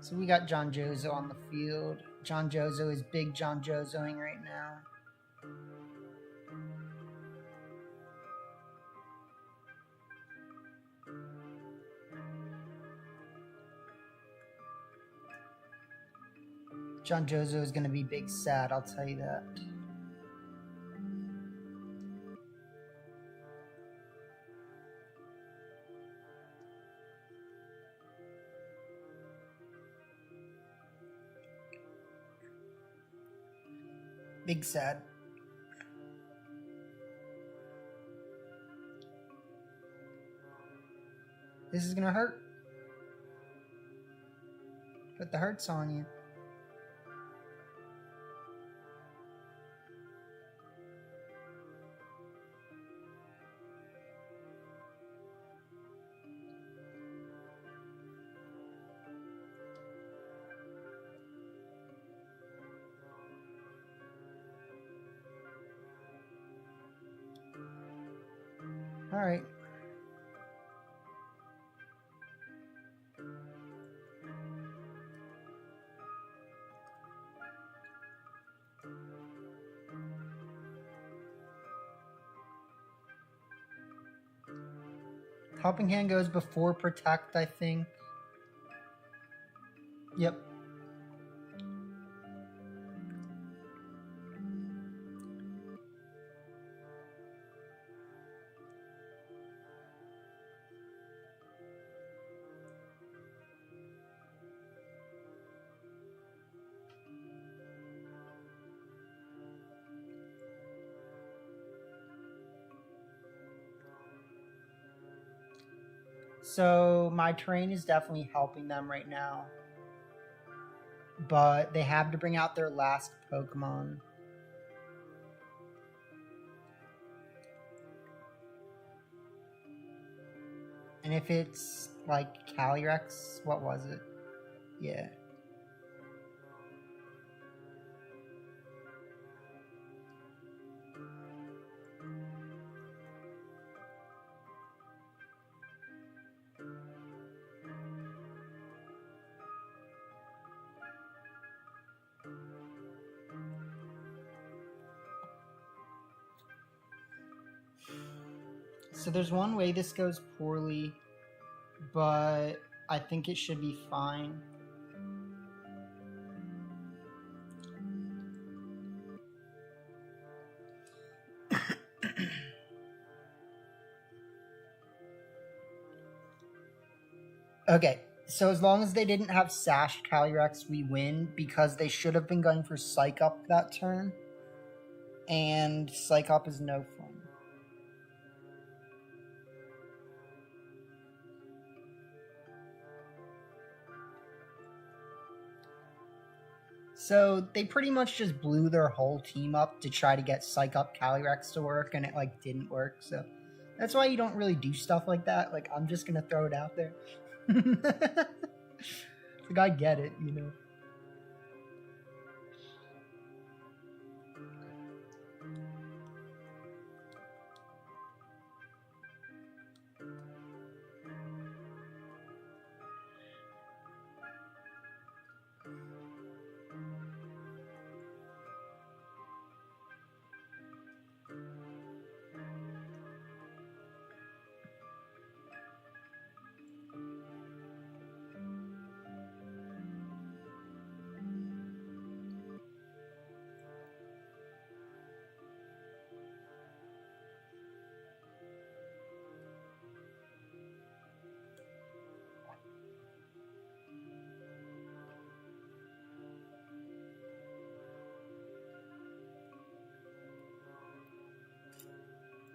So we got John Jozo on the field. John Jozo is big John Jozoing right now. John Jozo is going to be big sad, I'll tell you that. Big sad. This is going to hurt. Put the hurts on you. All right. Helping Hand goes before Protect, I think. Yep. So my terrain is definitely helping them right now. But they have to bring out their last Pokemon. And if it's like Calyrex, what was it? Yeah. So there's one way this goes poorly, but I think it should be fine. Okay, So as long as they didn't have Sashed Calyrex, we win, because they should have been going for Psych Up that turn. And Psych Up is no fun. So they pretty much just blew their whole team up to try to get Psych Up Calyrex to work, and it like didn't work. So that's why you don't really do stuff like that. Like, I'm just gonna throw it out there. Like, I get it, you know.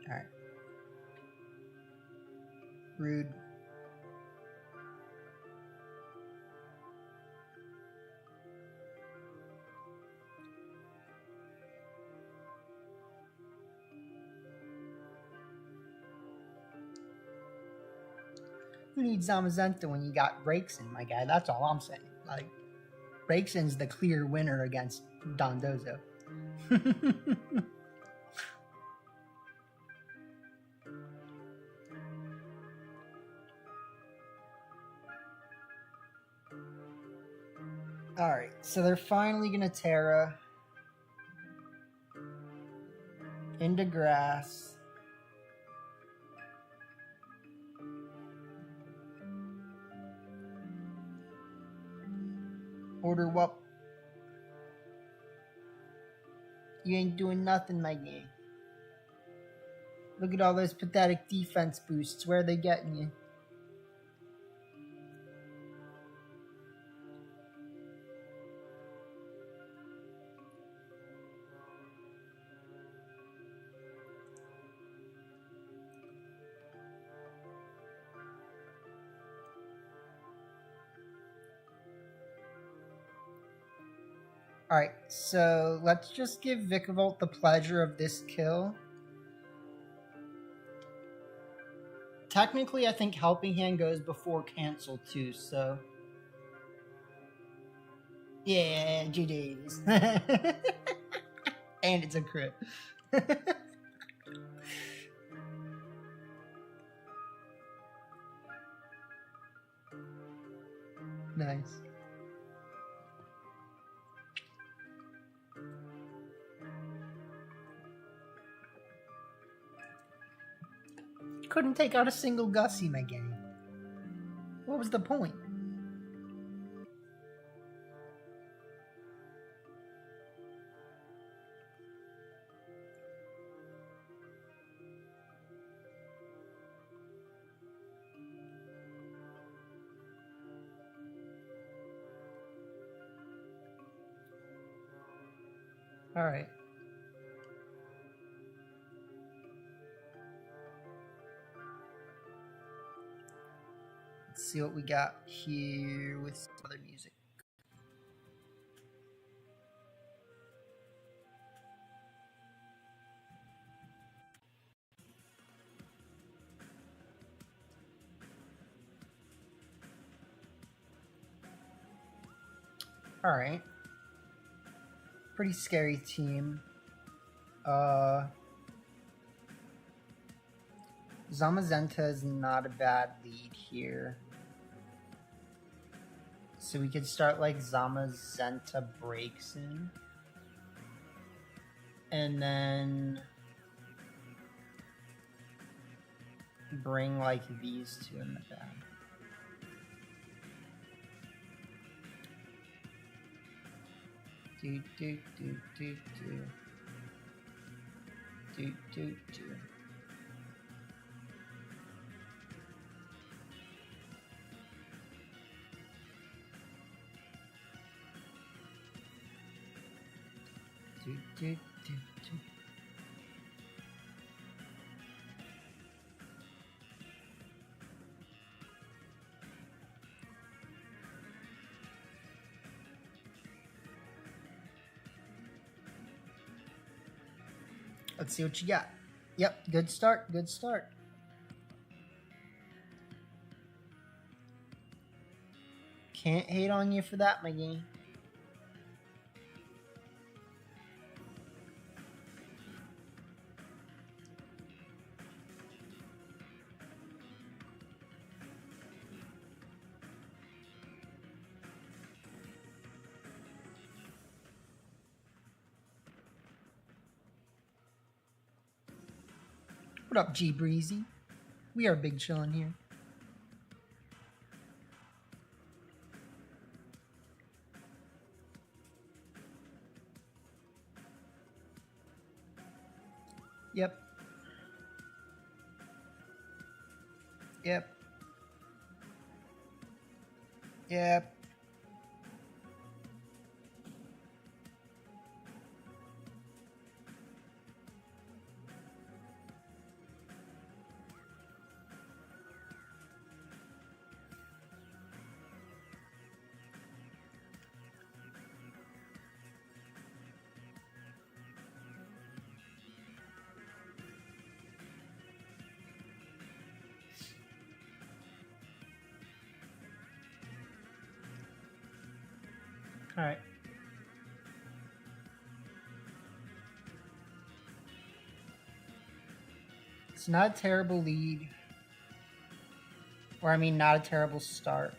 Alright. Rude. Who needs Zamazenta when you got Braixen, my guy? That's all I'm saying. Like, Braixen's the clear winner against Dondozo. Alright, so they're finally gonna Terra into grass. Order what? You ain't doing nothing, my guy. Look at all those pathetic defense boosts. Where are they getting you? Alright, so let's just give Vikavolt the pleasure of this kill. Technically, I think Helping Hand goes before Cancel too, so... Yeah, GG's. And it's a crit. Nice. Couldn't take out a single Gussie, my game. What was the point? Alright. Let's see what we got here with some other music. Alright. Pretty scary team. Zamazenta is not a bad lead here. So we could start like Zamazenta Braixen. And then bring like these two in the back. Do do do do do. Do do do. do, do. Let's see what you got. Yep, good start, good start. Can't hate on you for that, my game. What up, G Breezy? We are big chillin' here. Yep. Yep. Yep. All right. It's not a terrible lead. Or, I mean, not a terrible start.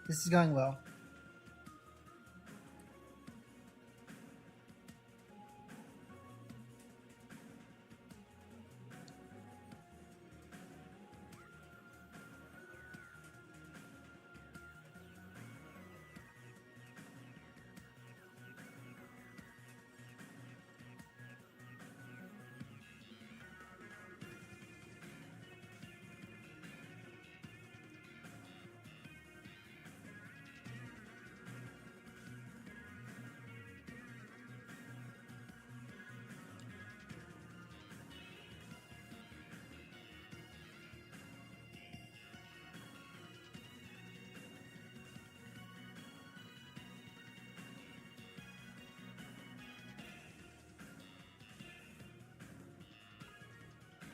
This is going well.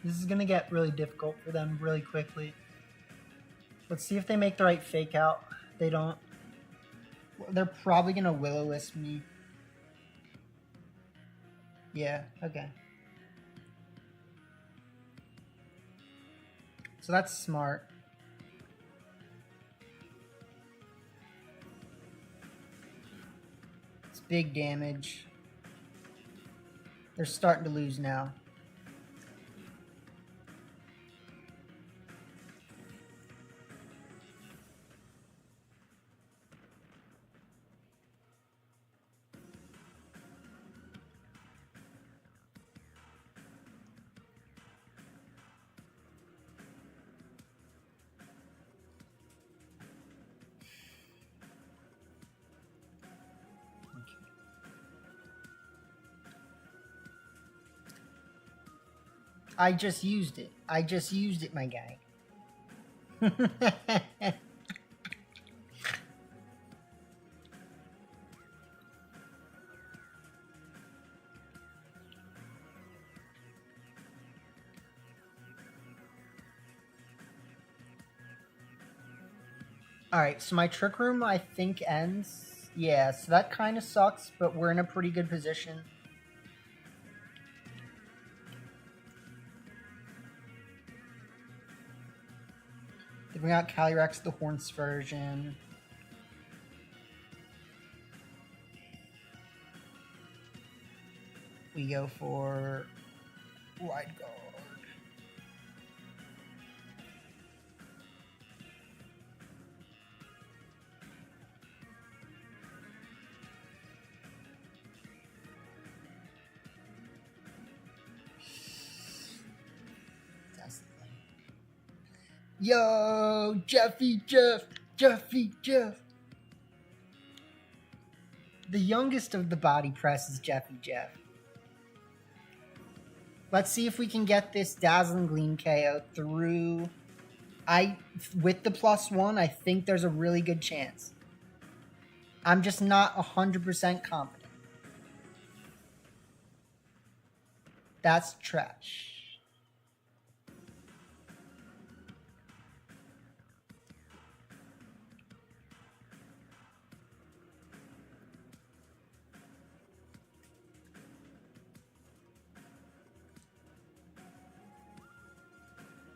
This is going to get really difficult for them really quickly. Let's see if they make the right fake out. They don't. They're probably going to Will-O-Wisp me. Yeah, okay. So that's smart. It's big damage. They're starting to lose now. I just used it. I just used it, my guy. Alright, so my trick room, I think, ends. Yeah, so that kind of sucks, but we're in a pretty good position. They bring out Calyrex, the Horns version. We go for Wide Guard. Yo, Jeffy Jeff. The youngest of the body press is Jeffy Jeff. Let's see if we can get this Dazzling Gleam KO through. With the +1, I think there's a really good chance. I'm just not 100% confident. That's trash.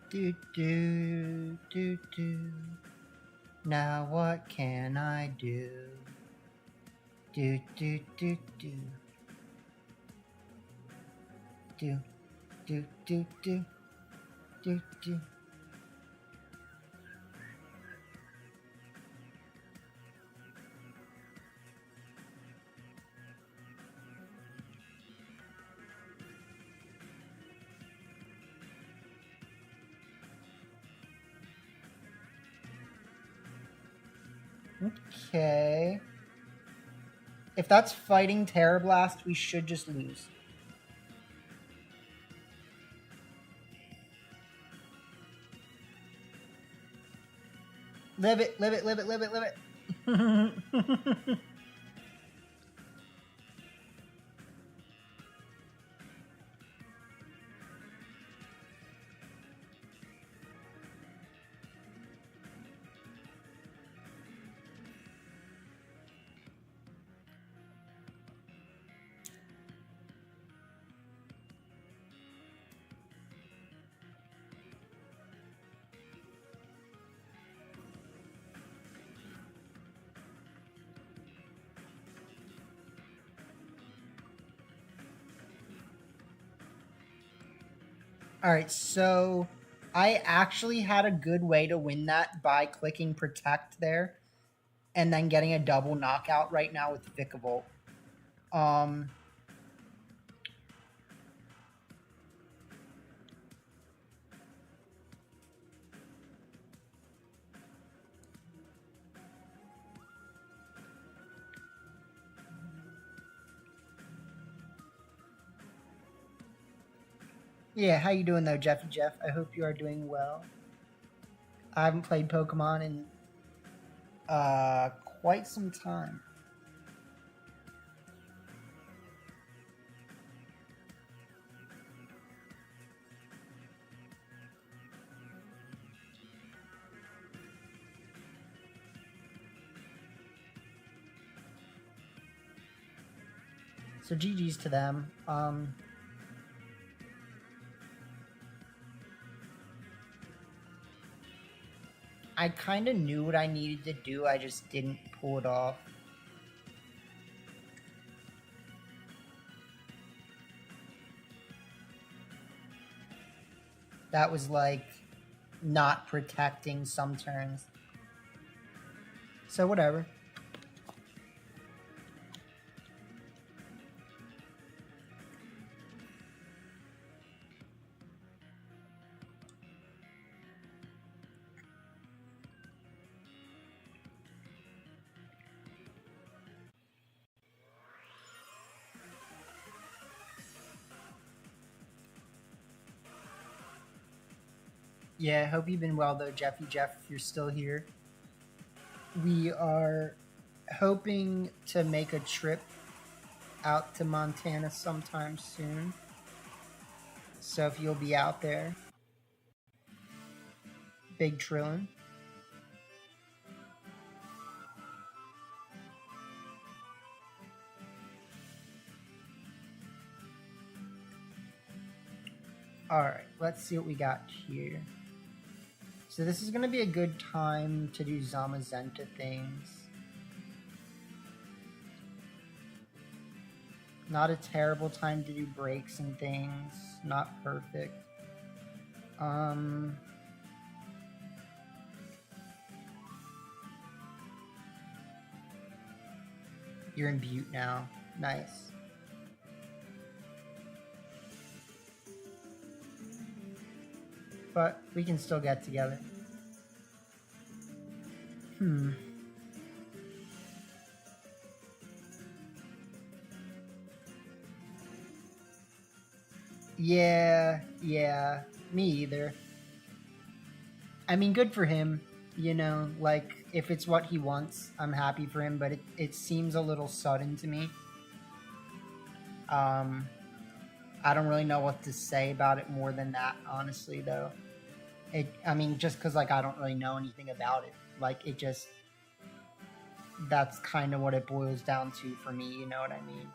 Do do do do. Now what can I do? Do do do do. Do do do do do do. Okay. If that's fighting Terrablast, we should just lose. Live it, live it, live it, live it, live it. Alright, so I actually had a good way to win that by clicking Protect there and then getting a double knockout right now with Vikavolt. Yeah, how you doing though, Jeffy Jeff? I hope you are doing well. I haven't played Pokemon in quite some time. So GG's to them. I kind of knew what I needed to do, I just didn't pull it off. That was like not protecting some turns. So whatever. Yeah, I hope you've been well though, Jeffy Jeff, if you're still here. We are hoping to make a trip out to Montana sometime soon. So if you'll be out there, big trillin'. Alright, let's see what we got here. So this is going to be a good time to do Zamazenta things. Not a terrible time to do breaks and things. Not perfect. You're in Butte now. Nice. But we can still get together. Yeah, me either. I mean, good for him, you know, like, if it's what he wants, I'm happy for him, but it seems a little sudden to me. I don't really know what to say about it more than that, honestly, though. I mean, just because, like, I don't really know anything about it. Like, it just, that's kind of what it boils down to for me, you know what I mean?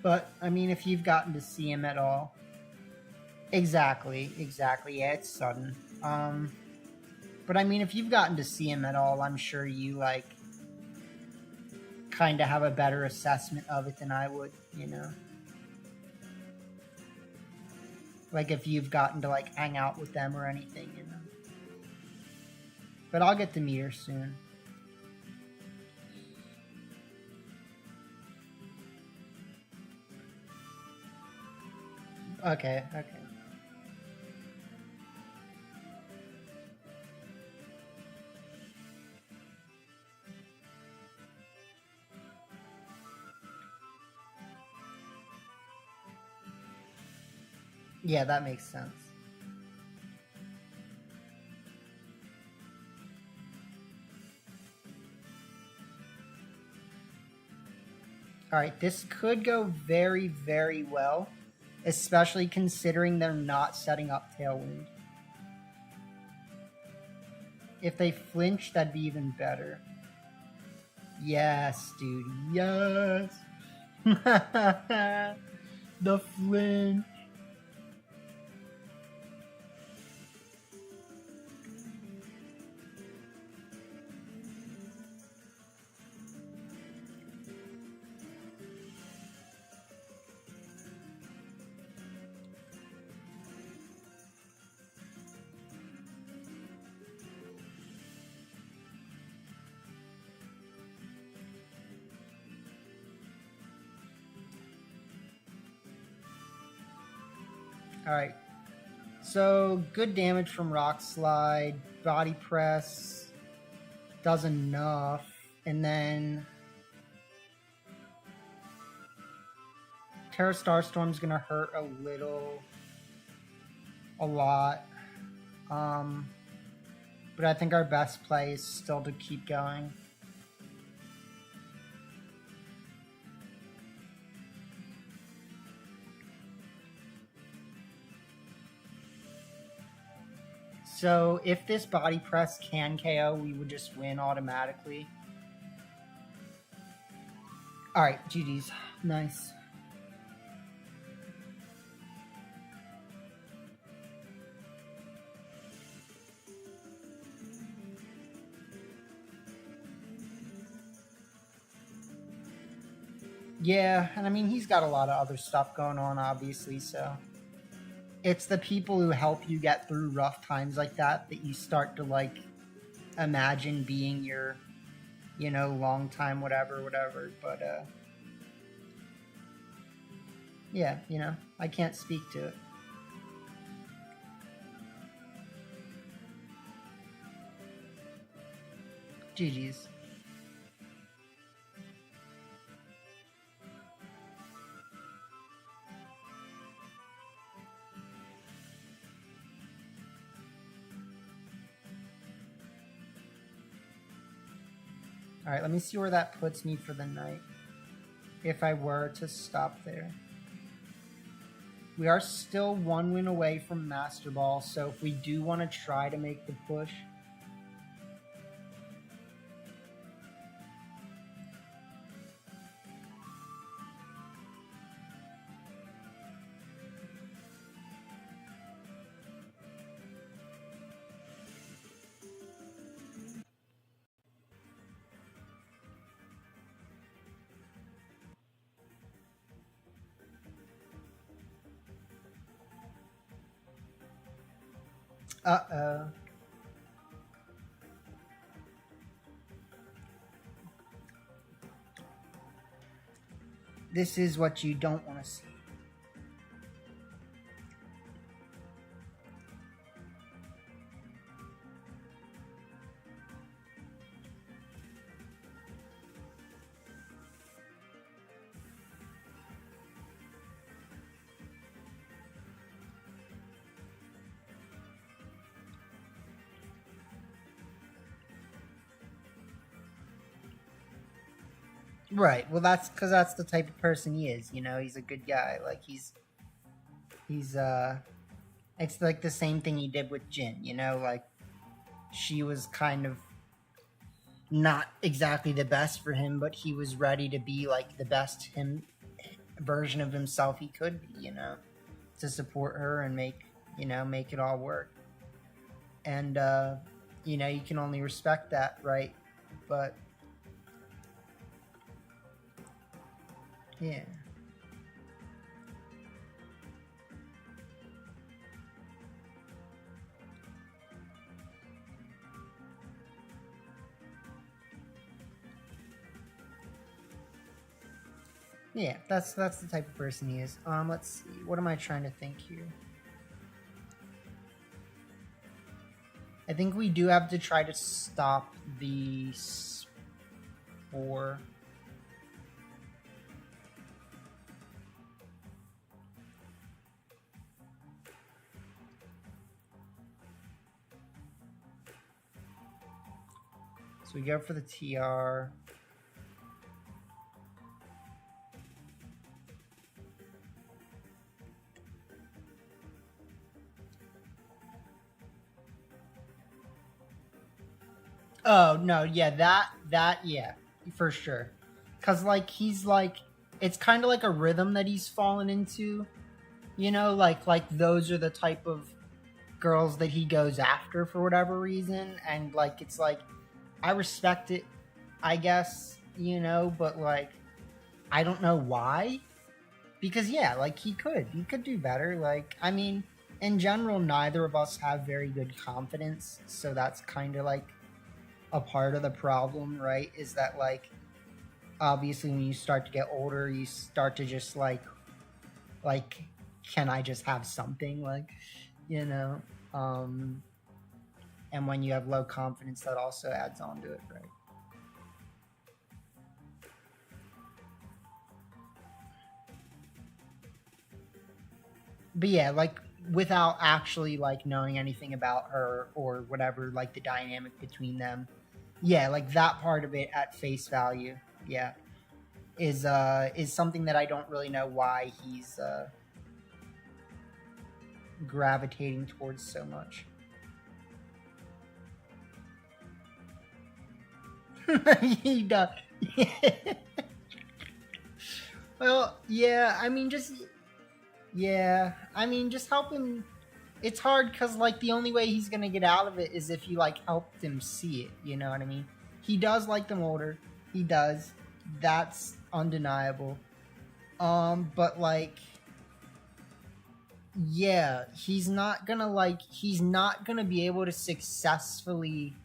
But, I mean, if you've gotten to see him at all. Exactly. Yeah, it's sudden. But I mean, if you've gotten to see him at all, I'm sure you, like, kind of have a better assessment of it than I would, you know? Like, if you've gotten to, like, hang out with them or anything, you know? But I'll get to meet her soon. Okay. Yeah, that makes sense. Alright, this could go very, very well, especially considering they're not setting up Tailwind. If they flinch, that'd be even better. Yes, dude. Yes! The flinch. Alright. So, good damage from Rock Slide. Body Press does enough. And then Terra Starstorm's gonna hurt a lot. But I think our best play is still to keep going. So if this body press can KO, we would just win automatically. Alright, GG's. Nice. Yeah, and I mean, he's got a lot of other stuff going on, obviously, so it's the people who help you get through rough times like that you start to, like, imagine being your, you know, long time whatever, but, yeah, you know, I can't speak to it. GG's. All right, let me see where that puts me for the night. If I were to stop there. We are still 1 win away from Master Ball, so if we do want to try to make the push. Uh-oh. This is what you don't want to see. Right. Well, that's because that's the type of person he is. You know, he's a good guy. Like he's it's like the same thing he did with Jin. You know, like she was kind of not exactly the best for him, but he was ready to be like the best version of himself he could be. You know, to support her and make it all work. And you know, you can only respect that, right? But yeah. Yeah, that's the type of person he is. Let's see. What am I trying to think here? I think we do have to try to stop the spore. So we go for the TR. Oh no, yeah, that yeah, for sure. Cause like he's like, it's kind of like a rhythm that he's fallen into, you know, like those are the type of girls that he goes after for whatever reason, and like it's like I respect it, I guess, you know, but like I don't know why, because yeah, like he could do better. Like I mean, in general, neither of us have very good confidence, so that's kind of like a part of the problem, right? Is that like obviously when you start to get older, you start to just like can I just have something, like, you know? And when you have low confidence, that also adds on to it, right? But yeah, like without actually like knowing anything about her or whatever, like the dynamic between them, yeah, like that part of it at face value, yeah, is something that I don't really know why he's gravitating towards so much. He does. Well, yeah, I mean just help him. It's hard because like the only way he's gonna get out of it is if you like helped him see it, you know what I mean? He does like them older, he does, that's undeniable. But like, yeah, he's not gonna be able to successfully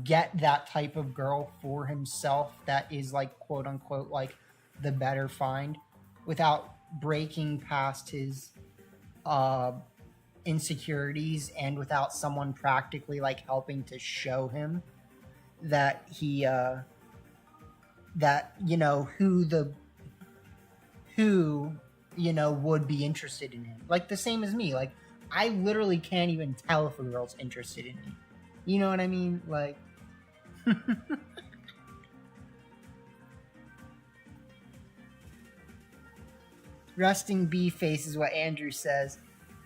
get that type of girl for himself that is like quote unquote like the better find without breaking past his insecurities and without someone practically like helping to show him that he that you know who you know would be interested in him, like the same as me. Like I literally can't even tell if a girl's interested in me, you know what I mean? Like resting bee face is what Andrew says.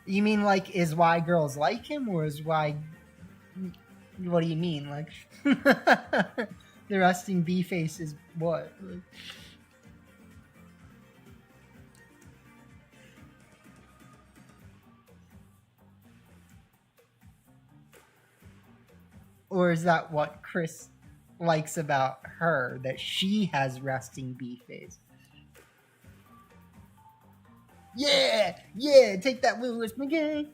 You mean like is why girls like him, or is why? What do you mean? Like the resting bee face is what? Or is that what Chris likes about her, that she has resting bee face? Yeah, yeah, take that, Lewis McGee.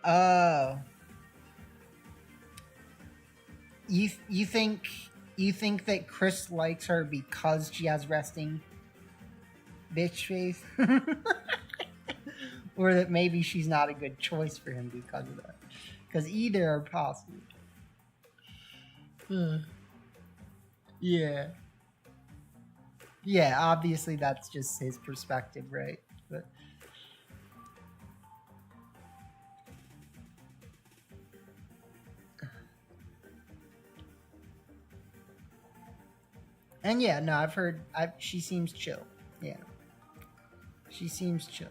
Oh, you think that Chris likes her because she has resting bitch face, or that maybe she's not a good choice for him because of that? Because either are possible. Yeah, yeah. Obviously, that's just his perspective, right? But and yeah, no, I've heard. She seems chill. Yeah, she seems chill.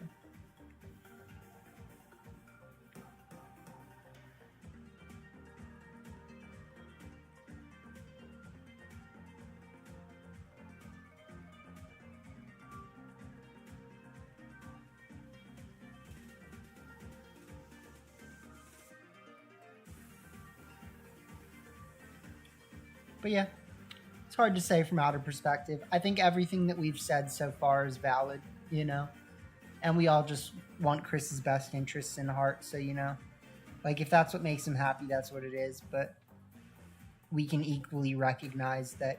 But yeah, it's hard to say from outer perspective. I think everything that we've said so far is valid, and we all just want Chris's best interests in heart. So, like if that's what makes him happy, that's what it is. But we can equally recognize that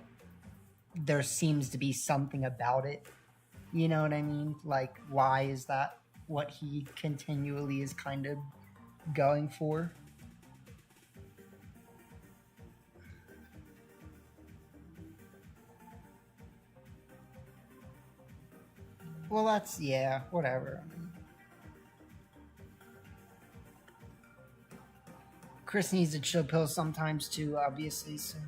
there seems to be something about it. You know what I mean? Like, why is that what he continually is kind of going for? Well, that's, yeah, whatever. Chris needs a chill pill sometimes too, obviously, so.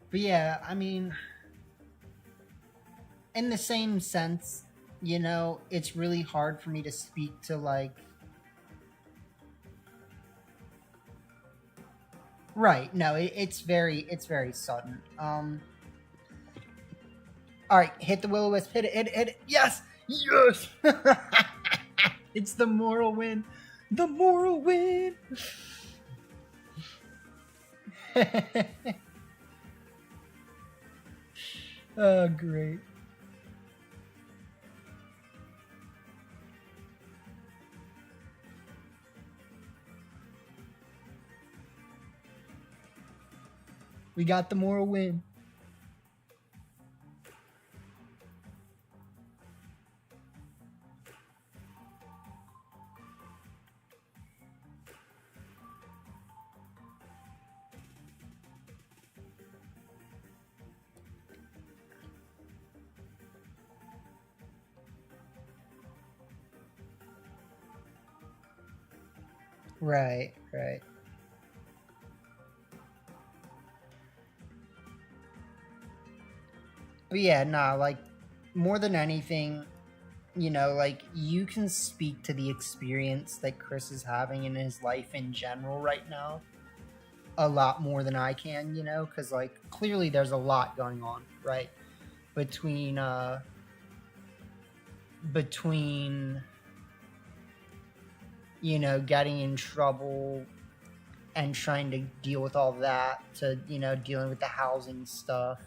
But yeah, I mean, in the same sense, it's really hard for me to speak to like. Right. No, it's very sudden. All right, hit the will-o-wisp. Hit it. Hit it. Hit it. Yes. Yes. It's the moral win. The moral win. Oh, great. We got the moral win. Right, right. But yeah, nah, like more than anything, you know, like, you can speak to the experience that Chris is having in his life in general right now a lot more than I can, you know, because, like, clearly there's a lot going on, right? Between, you know, getting in trouble and trying to deal with all that to, you know, dealing with the housing stuff.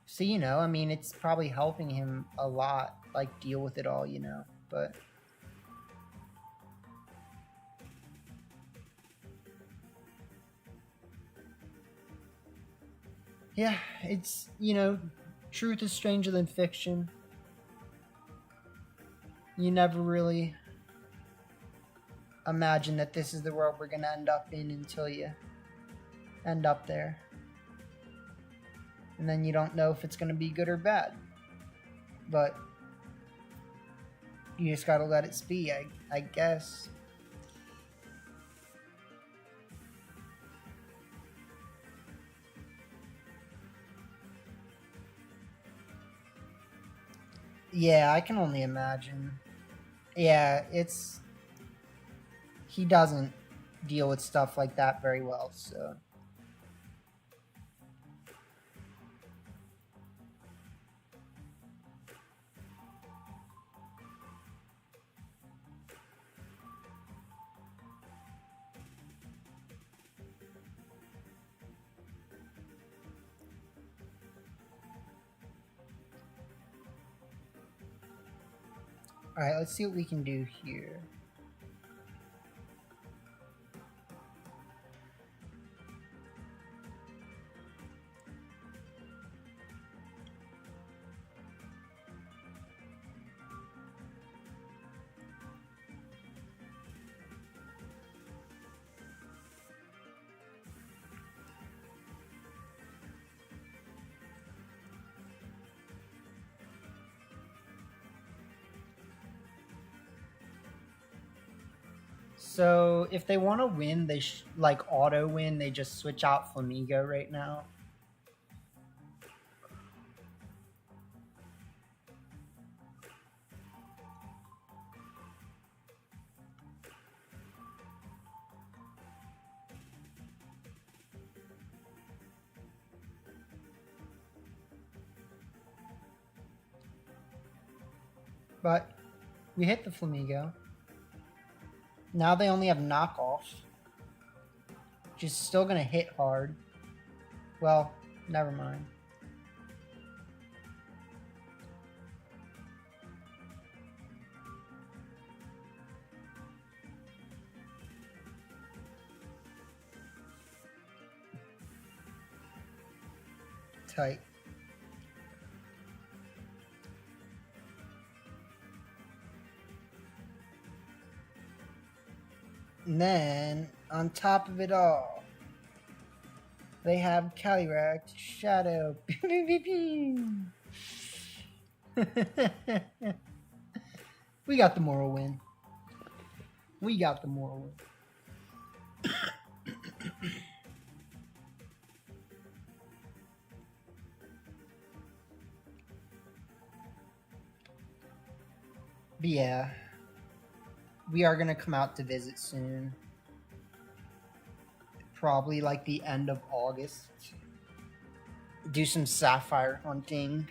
So, you know, I mean, it's probably helping him a lot, like, deal with it all, you know, but yeah, it's, you know, truth is stranger than fiction. You never really imagine that this is the world we're going to end up in until you end up there. And then you don't know if it's going to be good or bad. But you just got to let it be, I guess. Yeah, I can only imagine. Yeah, it's... He doesn't deal with stuff like that very well, so... Alright, let's see what we can do here. So if they want to win, they like auto win. They just switch out Flamigo right now. But we hit the Flamigo. Now they only have knockoff, which is still gonna hit hard. Well, never mind. Tight. And then, on top of it all, they have Calyract Shadow. We got the moral win. We got the moral win. But yeah, we are going to come out to visit soon. Probably like the end of August. Do some sapphire hunting.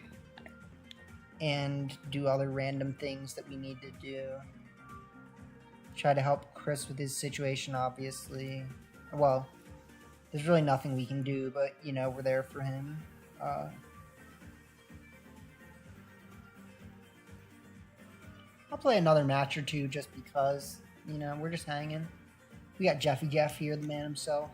And do other random things that we need to do. Try to help Chris with his situation, obviously. Well, there's really nothing we can do, but, you know, we're there for him. I'll play another match or two just because, you know, we're just hanging. We got Jeffy Jeff here, the man himself.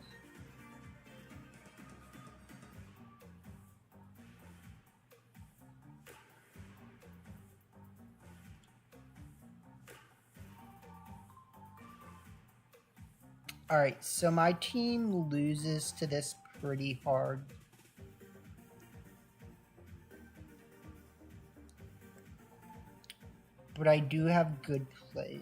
Alright, so my team loses to this pretty hard. But I do have good plays.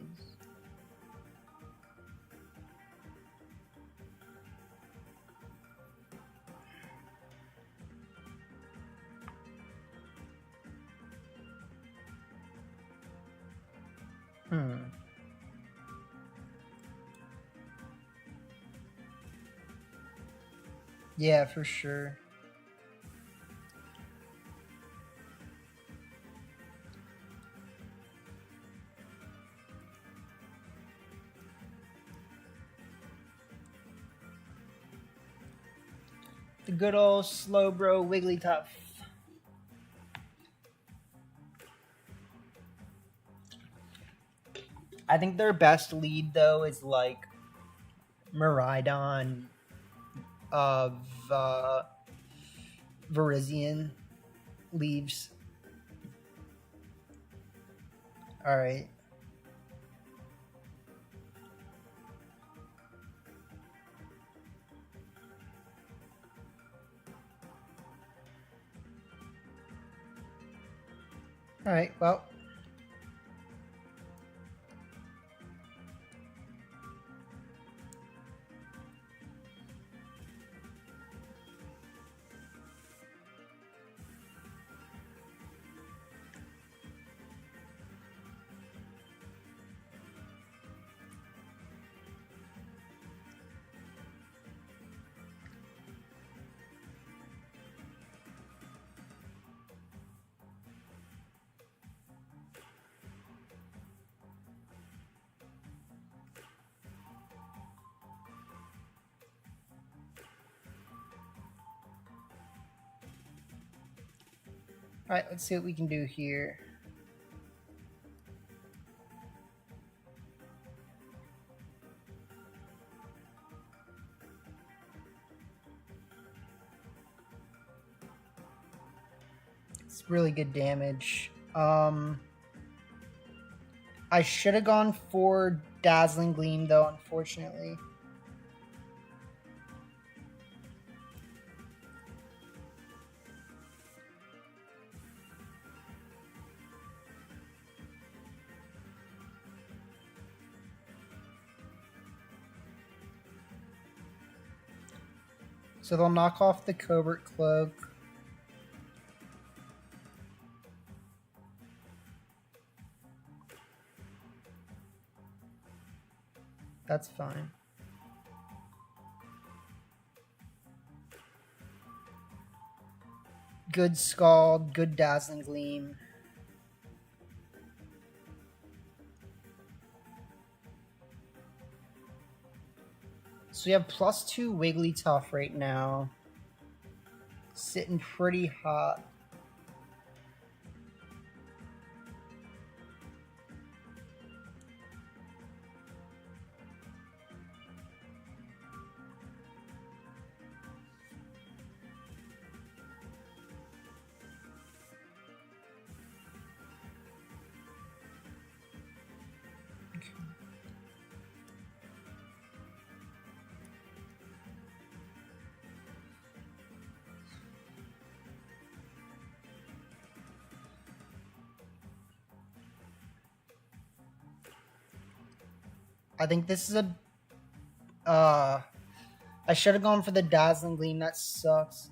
Yeah, for sure. The good old Slowbro Wigglytuff. I think their best lead though is like Miraidon of Virizion leaves. All right. All right. Well. All right. Let's see what we can do here. It's really good damage. I should have gone for Dazzling Gleam though, unfortunately. So they'll knock off the Covert Cloak. That's fine. Good Scald, good Dazzling Gleam. So we have +2 Wigglytuff right now. Sitting pretty hot. I think this is a... I should have gone for the Dazzling Gleam. That sucks.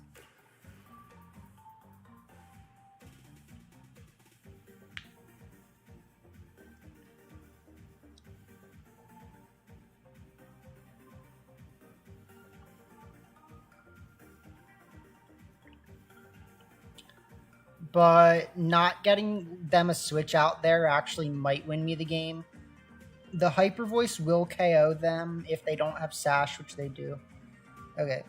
But not getting them a switch out there actually might win me the game. The Hyper Voice will KO them if they don't have Sash, which they do. Okay.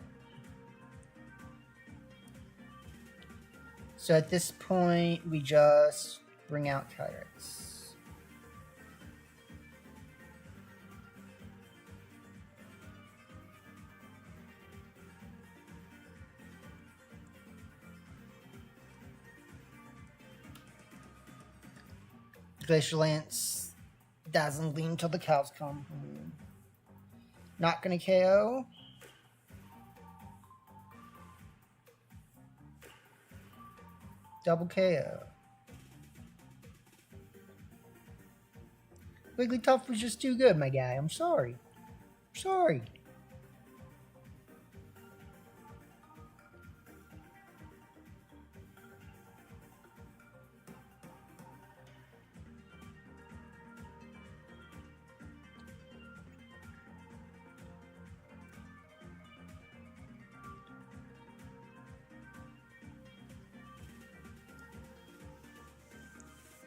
So at this point, we just bring out Kyrex. Glacial Lance, Dazzling Gleam till the cows come home. Not gonna KO. Double KO. Wigglytuff was just too good, my guy. I'm sorry. I'm sorry.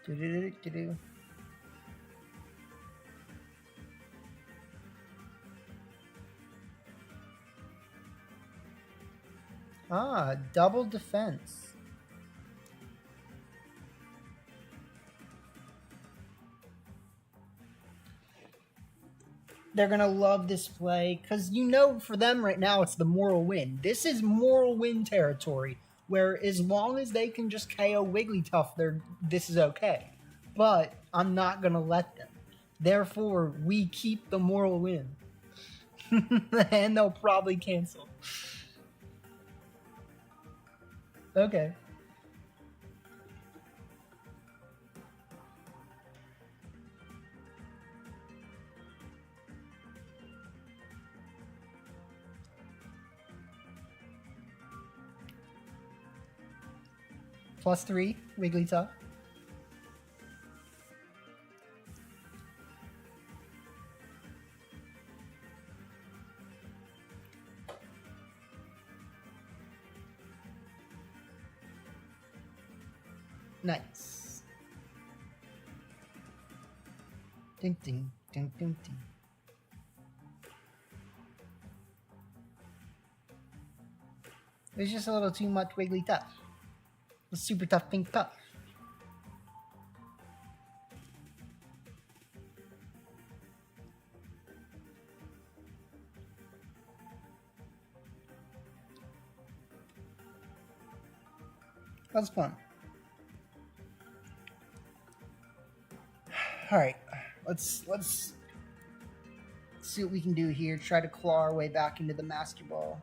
Do-do-do-do-do. Ah, double defense. They're gonna love this play because you know for them right now it's the moral win. This is moral win territory where as long as they can just KO Wigglytuff, this is okay. But I'm not gonna let them. Therefore, we keep the moral win. And they'll probably cancel. Okay. +3, Wigglytuff. Nice. Ding ding ding ding ding. It was just a little too much Wigglytuff. A super tough pink puff. That was fun. All right, let's see what we can do here. Try to claw our way back into the Master Ball.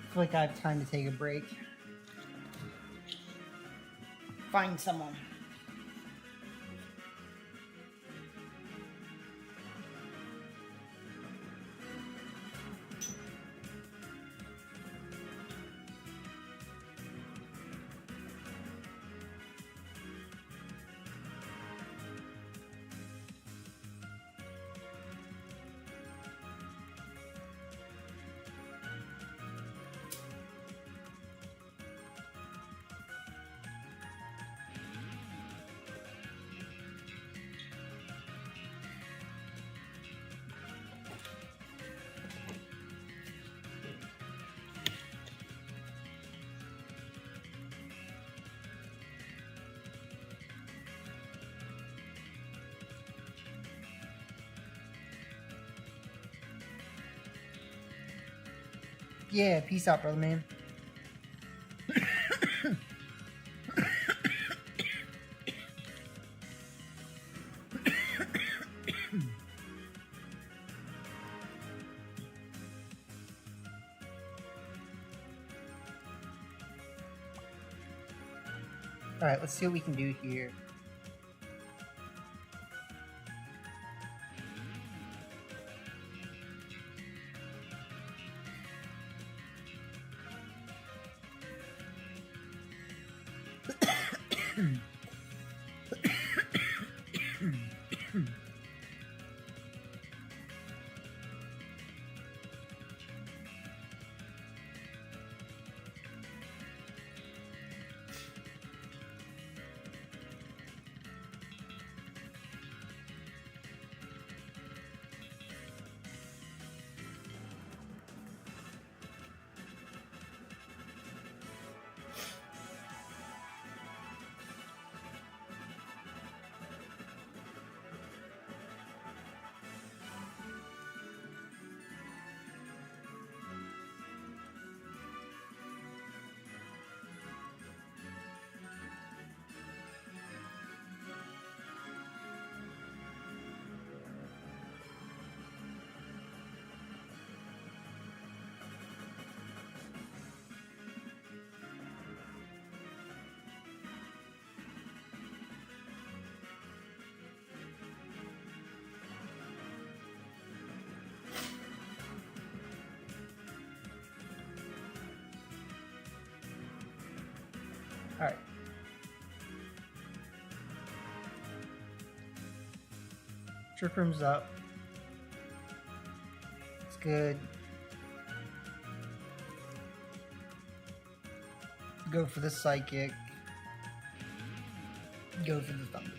I feel like I have time to take a break. Find someone. Yeah, peace out, brother man. Alright, let's see what we can do here. Alright. Trick Room's up. It's good. Go for the Psychic. Go for the Thunder.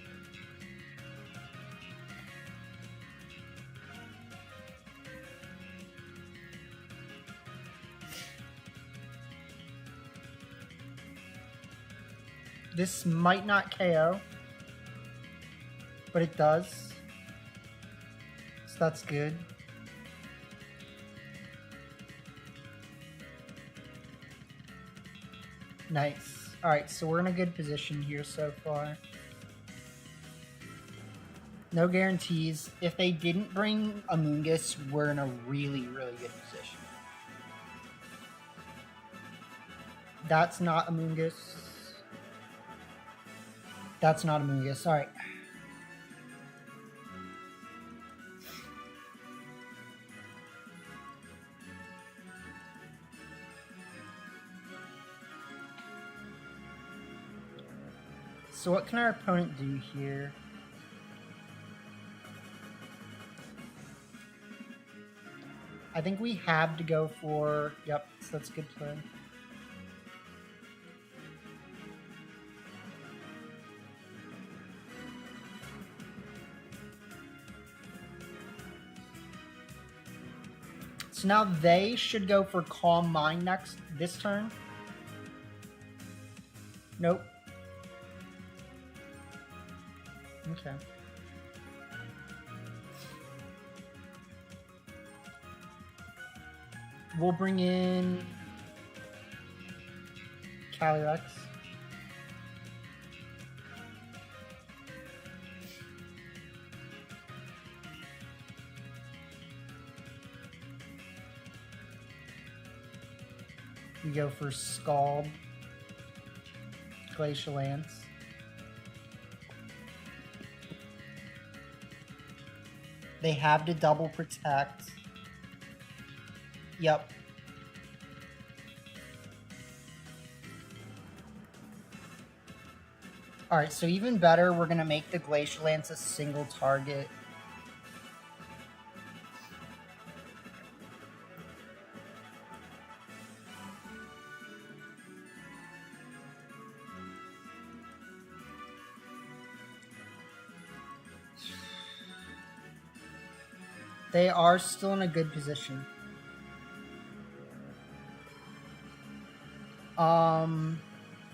This might not KO, but it does. So that's good. Nice. Alright, so we're in a good position here so far. No guarantees. If they didn't bring Amoonguss, we're in a really, really good position. That's not Amoonguss. That's not Amoonguss. Alright. So what can our opponent do here? I think we have to go for... Yep, so that's a good play. So now they should go for Calm Mind this turn. Nope. Okay. We'll bring in Calyrex. We go for Scald, Glacial Lance. They have to double protect. Yep. Alright, so even better, we're going to make the Glacial Lance a single target. They are still in a good position.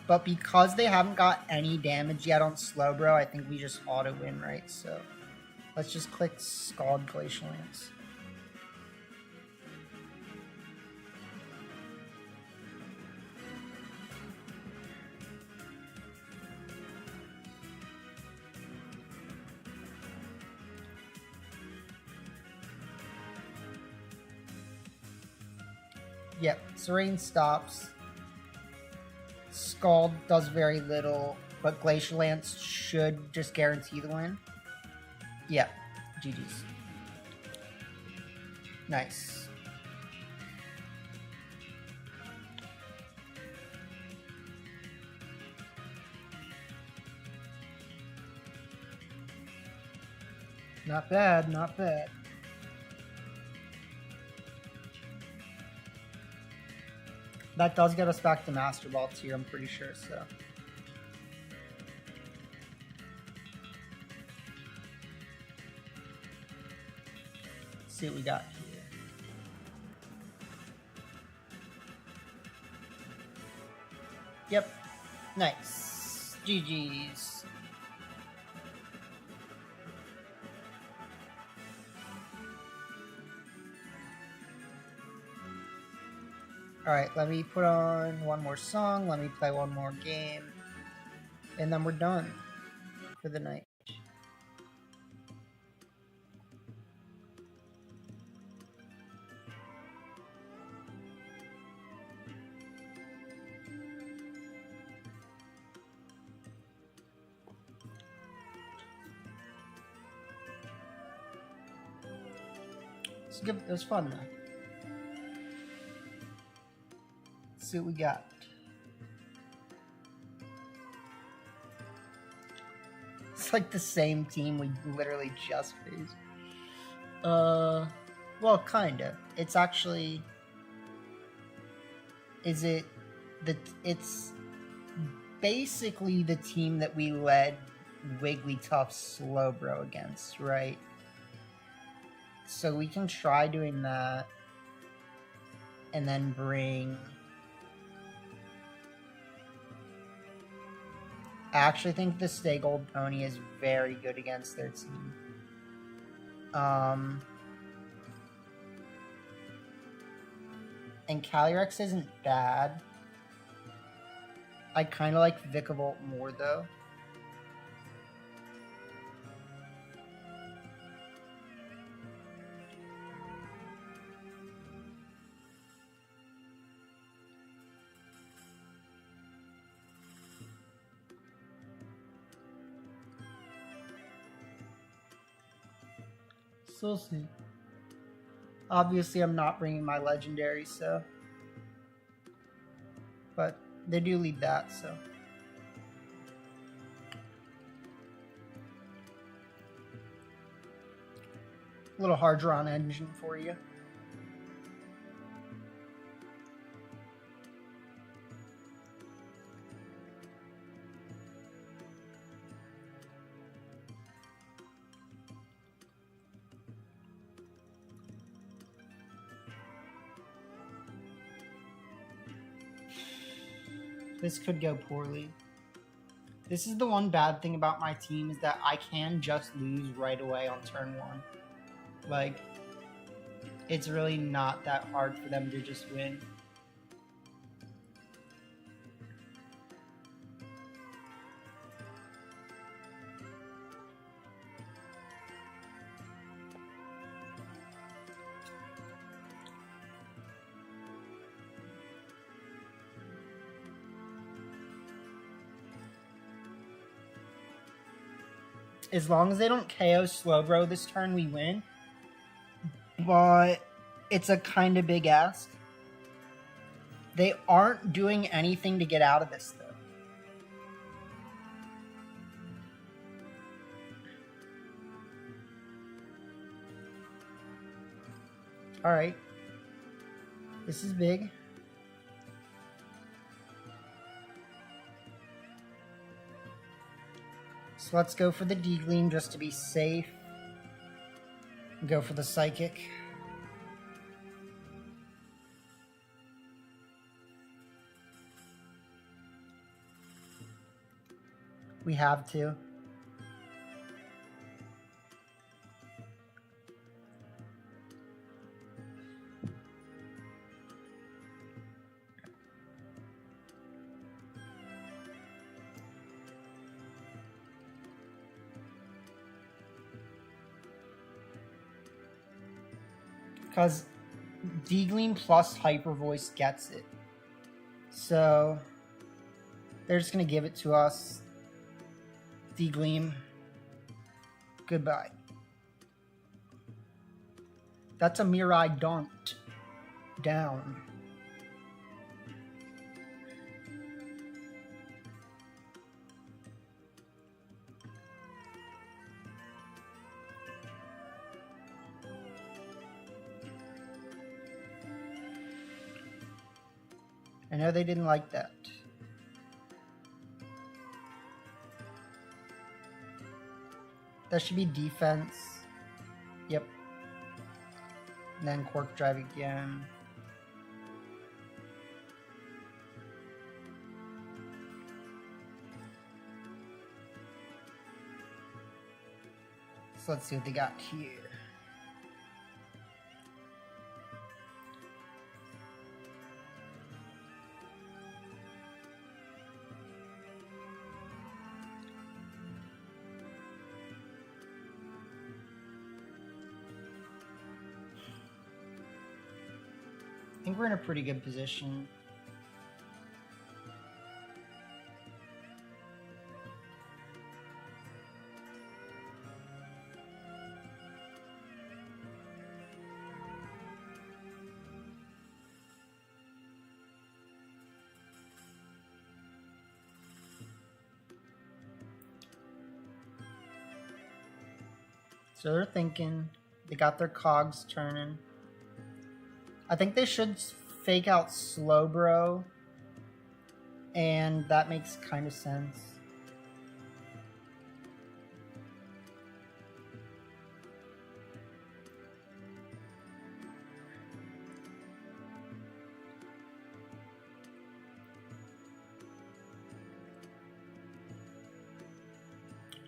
But because they haven't got any damage yet on Slowbro, I think we just auto win, right? So let's just click Scald Glacial Lance. Yep, Serene stops. Scald does very little, but Glacial Lance should just guarantee the win. Yep, GG's. Nice. Not bad, not bad. That does get us back to Master Ball tier, I'm pretty sure, so. Let's see what we got here. Yep. Nice. GG's. Alright, let me put on one more song, let me play one more game, and then we're done for the night. It was fun though. See what we got. It's like the same team we literally just faced. Well, kinda. It's actually... It's basically the team that we led Wigglytuff Slowbro against, right? So we can try doing that. And then bring... I actually think the Stay Gold Pony is very good against their team. And Calyrex isn't bad. I kind of like Vikavolt more, though. So we'll see. Obviously, I'm not bringing my legendary, so... But they do lead that, so... A little hard drawn engine for you. This could go poorly. This is the one bad thing about my team, is that I can just lose right away on turn 1. Like, it's really not that hard for them to just win. As long as they don't KO Slowbro this turn, we win. But it's a kind of big ask. They aren't doing anything to get out of this, though. Alright. This is big. So let's go for the D-Gleam just to be safe. Go for the Psychic. We have to. Because D-Gleam plus Hyper Voice gets it. So they're just going to give it to us. D-Gleam. Goodbye. That's a Mirai Daunt. Down. I know they didn't like that. That should be defense. Yep. And then Quark Drive again. So let's see what they got here. I think we're in a pretty good position. So they're thinking. They got their cogs turning. I think they should fake out Slowbro. And that makes kind of sense.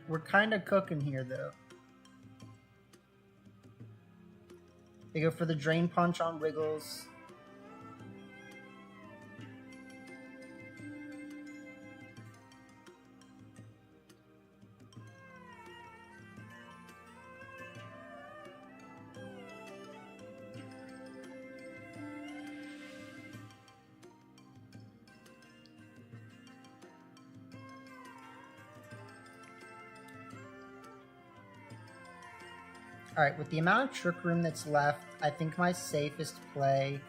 We're kind of cooking here, though. They go for the Drain Punch on Wiggles. Alright, with the amount of Trick Room that's left, I think my safest play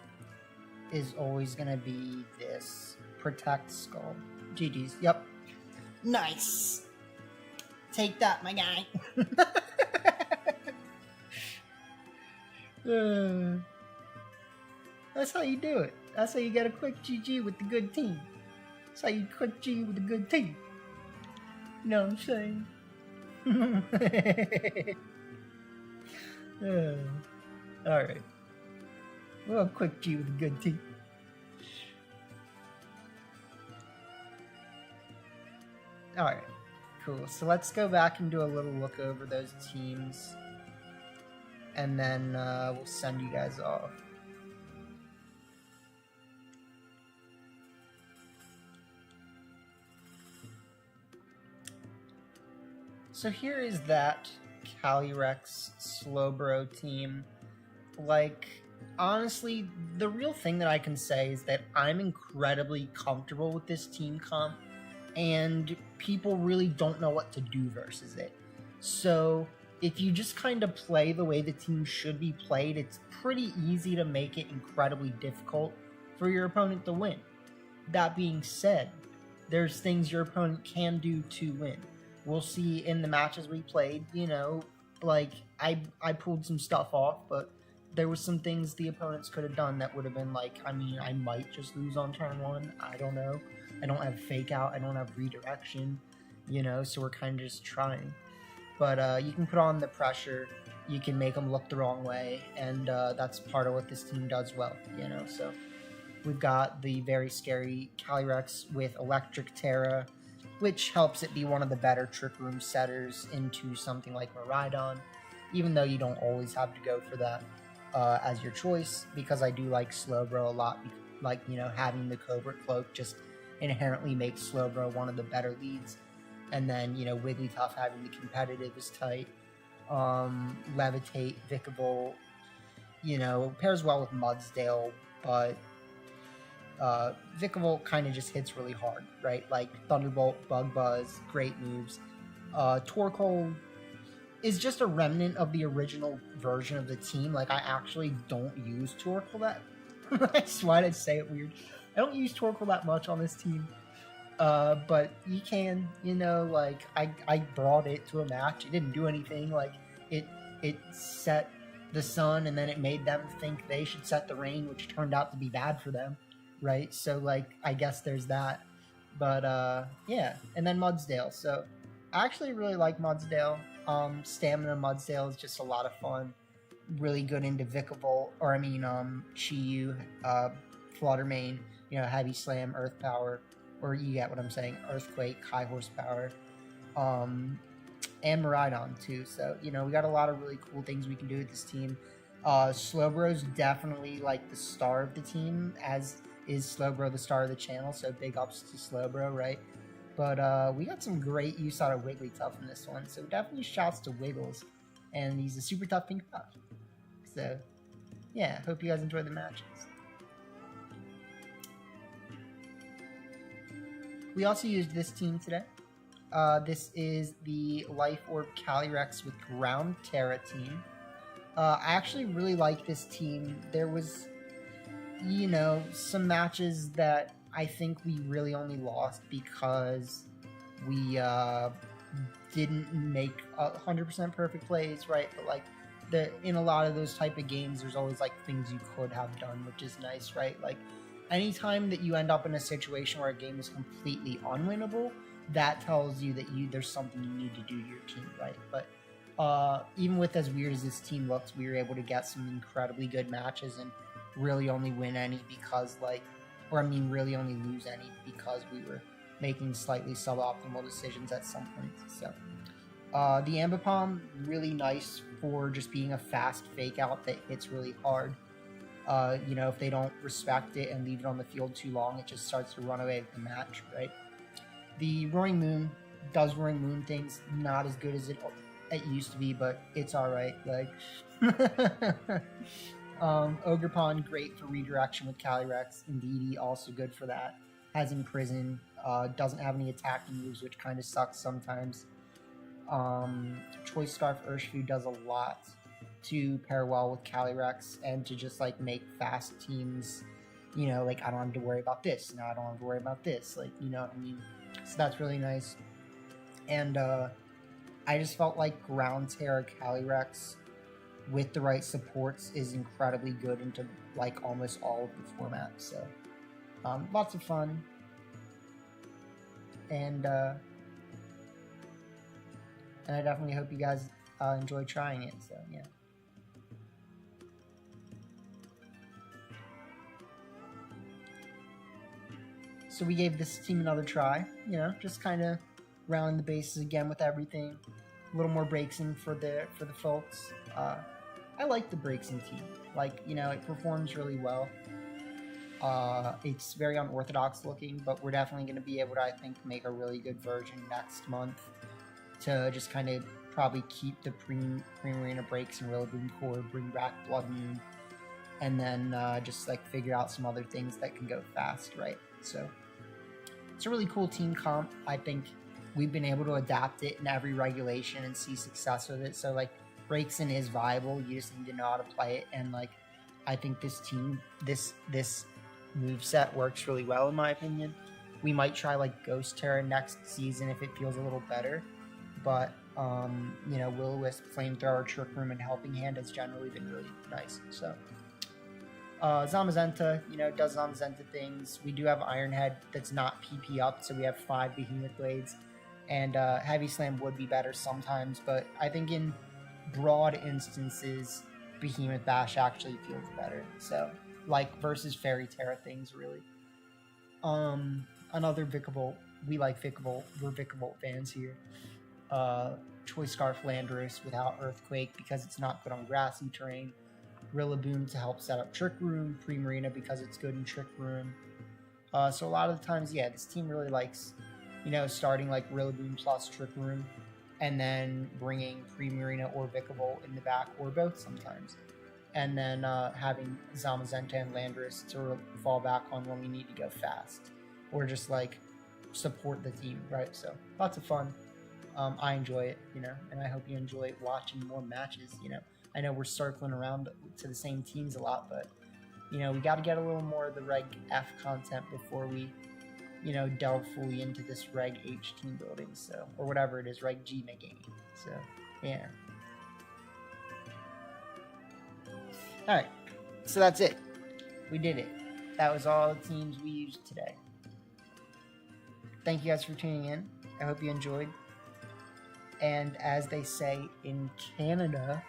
is always going to be this. Protect Skull. GG's. Yep. Nice. Take that, my guy. That's how you do it. That's how you get a quick GG with the good team. That's how you quick GG with the good team. You know what I'm saying? Alright. Well, quick G with a good team. Alright, cool. So let's go back and do a little look over those teams. And then we'll send you guys off. So here is that Calyrex Slowbro team. Like, honestly, the real thing that I can say is that I'm incredibly comfortable with this team comp, and people really don't know what to do versus it. So if you just kind of play the way the team should be played, it's pretty easy to make it incredibly difficult for your opponent to win. That being said, there's things your opponent can do to win. We'll see in the matches we played, you know, like, I pulled some stuff off, but there was some things the opponents could have done that would have been like, I mean, I might just lose on turn one. I don't know. I don't have fake out. I don't have redirection, you know, so we're kind of just trying. But you can put on the pressure. You can make them look the wrong way, and that's part of what this team does well, you know. So we've got the very scary Calyrex with Electric Terra, which helps it be one of the better Trick Room setters into something like Miraidon, even though you don't always have to go for that as your choice, because I do like Slowbro a lot. Like, you know, having the Cobra Cloak just inherently makes Slowbro one of the better leads. And then, you know, Wigglytuff having the competitive is tight. Levitate, Vikavolt, you know, pairs well with Mudsdale, but Vikavolt kind of just hits really hard, right? Like Thunderbolt, Bug Buzz, great moves. Torkoal is just a remnant of the original version of the team. Like, I actually don't use Torkoal that much. Why did I say it weird? I don't use Torkoal that much on this team. But you can, you know, like, I brought it to a match. It didn't do anything. Like, it set the sun, and then it made them think they should set the rain, which turned out to be bad for them, right? So, like, I guess there's that. But, yeah. And then Mudsdale. So, I actually really like Mudsdale. Stamina Mudsdale is just a lot of fun. Really good into Vikavolt, or I mean, Chi-Yu, Fluttermane, you know, Heavy Slam, Earth Power, or you get what I'm saying, Earthquake, High Horsepower, and Miraidon too. So, you know, we got a lot of really cool things we can do with this team. Slowbro's definitely like the star of the team, as is Slowbro the star of the channel, so big ups to Slowbro, right? But we got some great use out of Wigglytuff in this one, so definitely shouts to Wiggles. And he's a super tough pink puff. So, yeah, hope you guys enjoyed the matches. We also used this team today. This is the Life Orb Calyrex with Ground Terra team. I actually really like this team. There was, you know, some matches that I think we really only lost because we didn't make 100% perfect plays, right? But like in a lot of those type of games, there's always like things you could have done, which is nice, right? Like anytime that you end up in a situation where a game is completely unwinnable, that tells you that there's something you need to do to your team, right? But even with as weird as this team looks, we were able to get some incredibly good matches and really only win any because really only lose any because we were making slightly suboptimal decisions at some points. So the Ambipom, really nice for just being a fast fake out that hits really hard. If they don't respect it and leave it on the field too long, it just starts to run away with the match, right? The Roaring Moon does Roaring Moon things, not as good as it used to be, but it's alright. Like Ogerpon, great for redirection with Calyrex. Indeedee, also good for that. Has Imprison, doesn't have any attacking moves, which kind of sucks sometimes. Choice Scarf Urshifu does a lot to pair well with Calyrex and to just like make fast teams, like I don't have to worry about this. Now I don't have to worry about this. Like, you know what I mean? So that's really nice. And I just felt like Ground Terra Calyrex with the right supports is incredibly good into like almost all of the formats. So lots of fun. And I definitely hope you guys enjoy trying it. So yeah. So we gave this team another try, just kind of rounding the bases again with everything. A little more breaks in for the folks. I like the breaks in team. Like, it performs really well. It's very unorthodox looking, but we're definitely going to be able to, I think, make a really good version next month to just kind of probably keep the Primarina breaks and Rillaboom core, bring back Blood Moon, and then just like figure out some other things that can go fast, right? So it's a really cool team comp. I think we've been able to adapt it in every regulation and see success with it. So like breaks in is viable. You just need to know how to play it. And like I think this team, this moveset works really well in my opinion. We might try like Ghost Terra next season if it feels a little better. But Will-O-Wisp, Flamethrower, Trick Room, and Helping Hand has generally been really nice. So Zamazenta, does Zamazenta things. We do have Iron Head that's not PP up, so we have 5 Behemoth Blades. And Heavy Slam would be better sometimes, but I think in broad instances, Behemoth Bash actually feels better. So, like, versus Fairy Terra things, really. Another Vikavolt. We like Vikavolt. We're Vikavolt fans here. Choice Scarf Landorus without Earthquake because it's not good on grassy terrain. Rillaboom to help set up Trick Room, Primarina because it's good in Trick Room. So a lot of the times, yeah, this team really likes, starting like Rillaboom plus Trick Room, and then bringing Primarina or Vikavolt in the back, or both sometimes, and then having Zamazenta and Landorus to fall back on when we need to go fast, or just like support the team, right? So lots of fun. I enjoy it, and I hope you enjoy watching more matches, I know we're circling around to the same teams a lot, but, we got to get a little more of the Reg F content before we, delve fully into this Reg H team building, so, or whatever it is, Reg G game. So, yeah. Alright, so that's it. We did it. That was all the teams we used today. Thank you guys for tuning in. I hope you enjoyed. And as they say in Canada,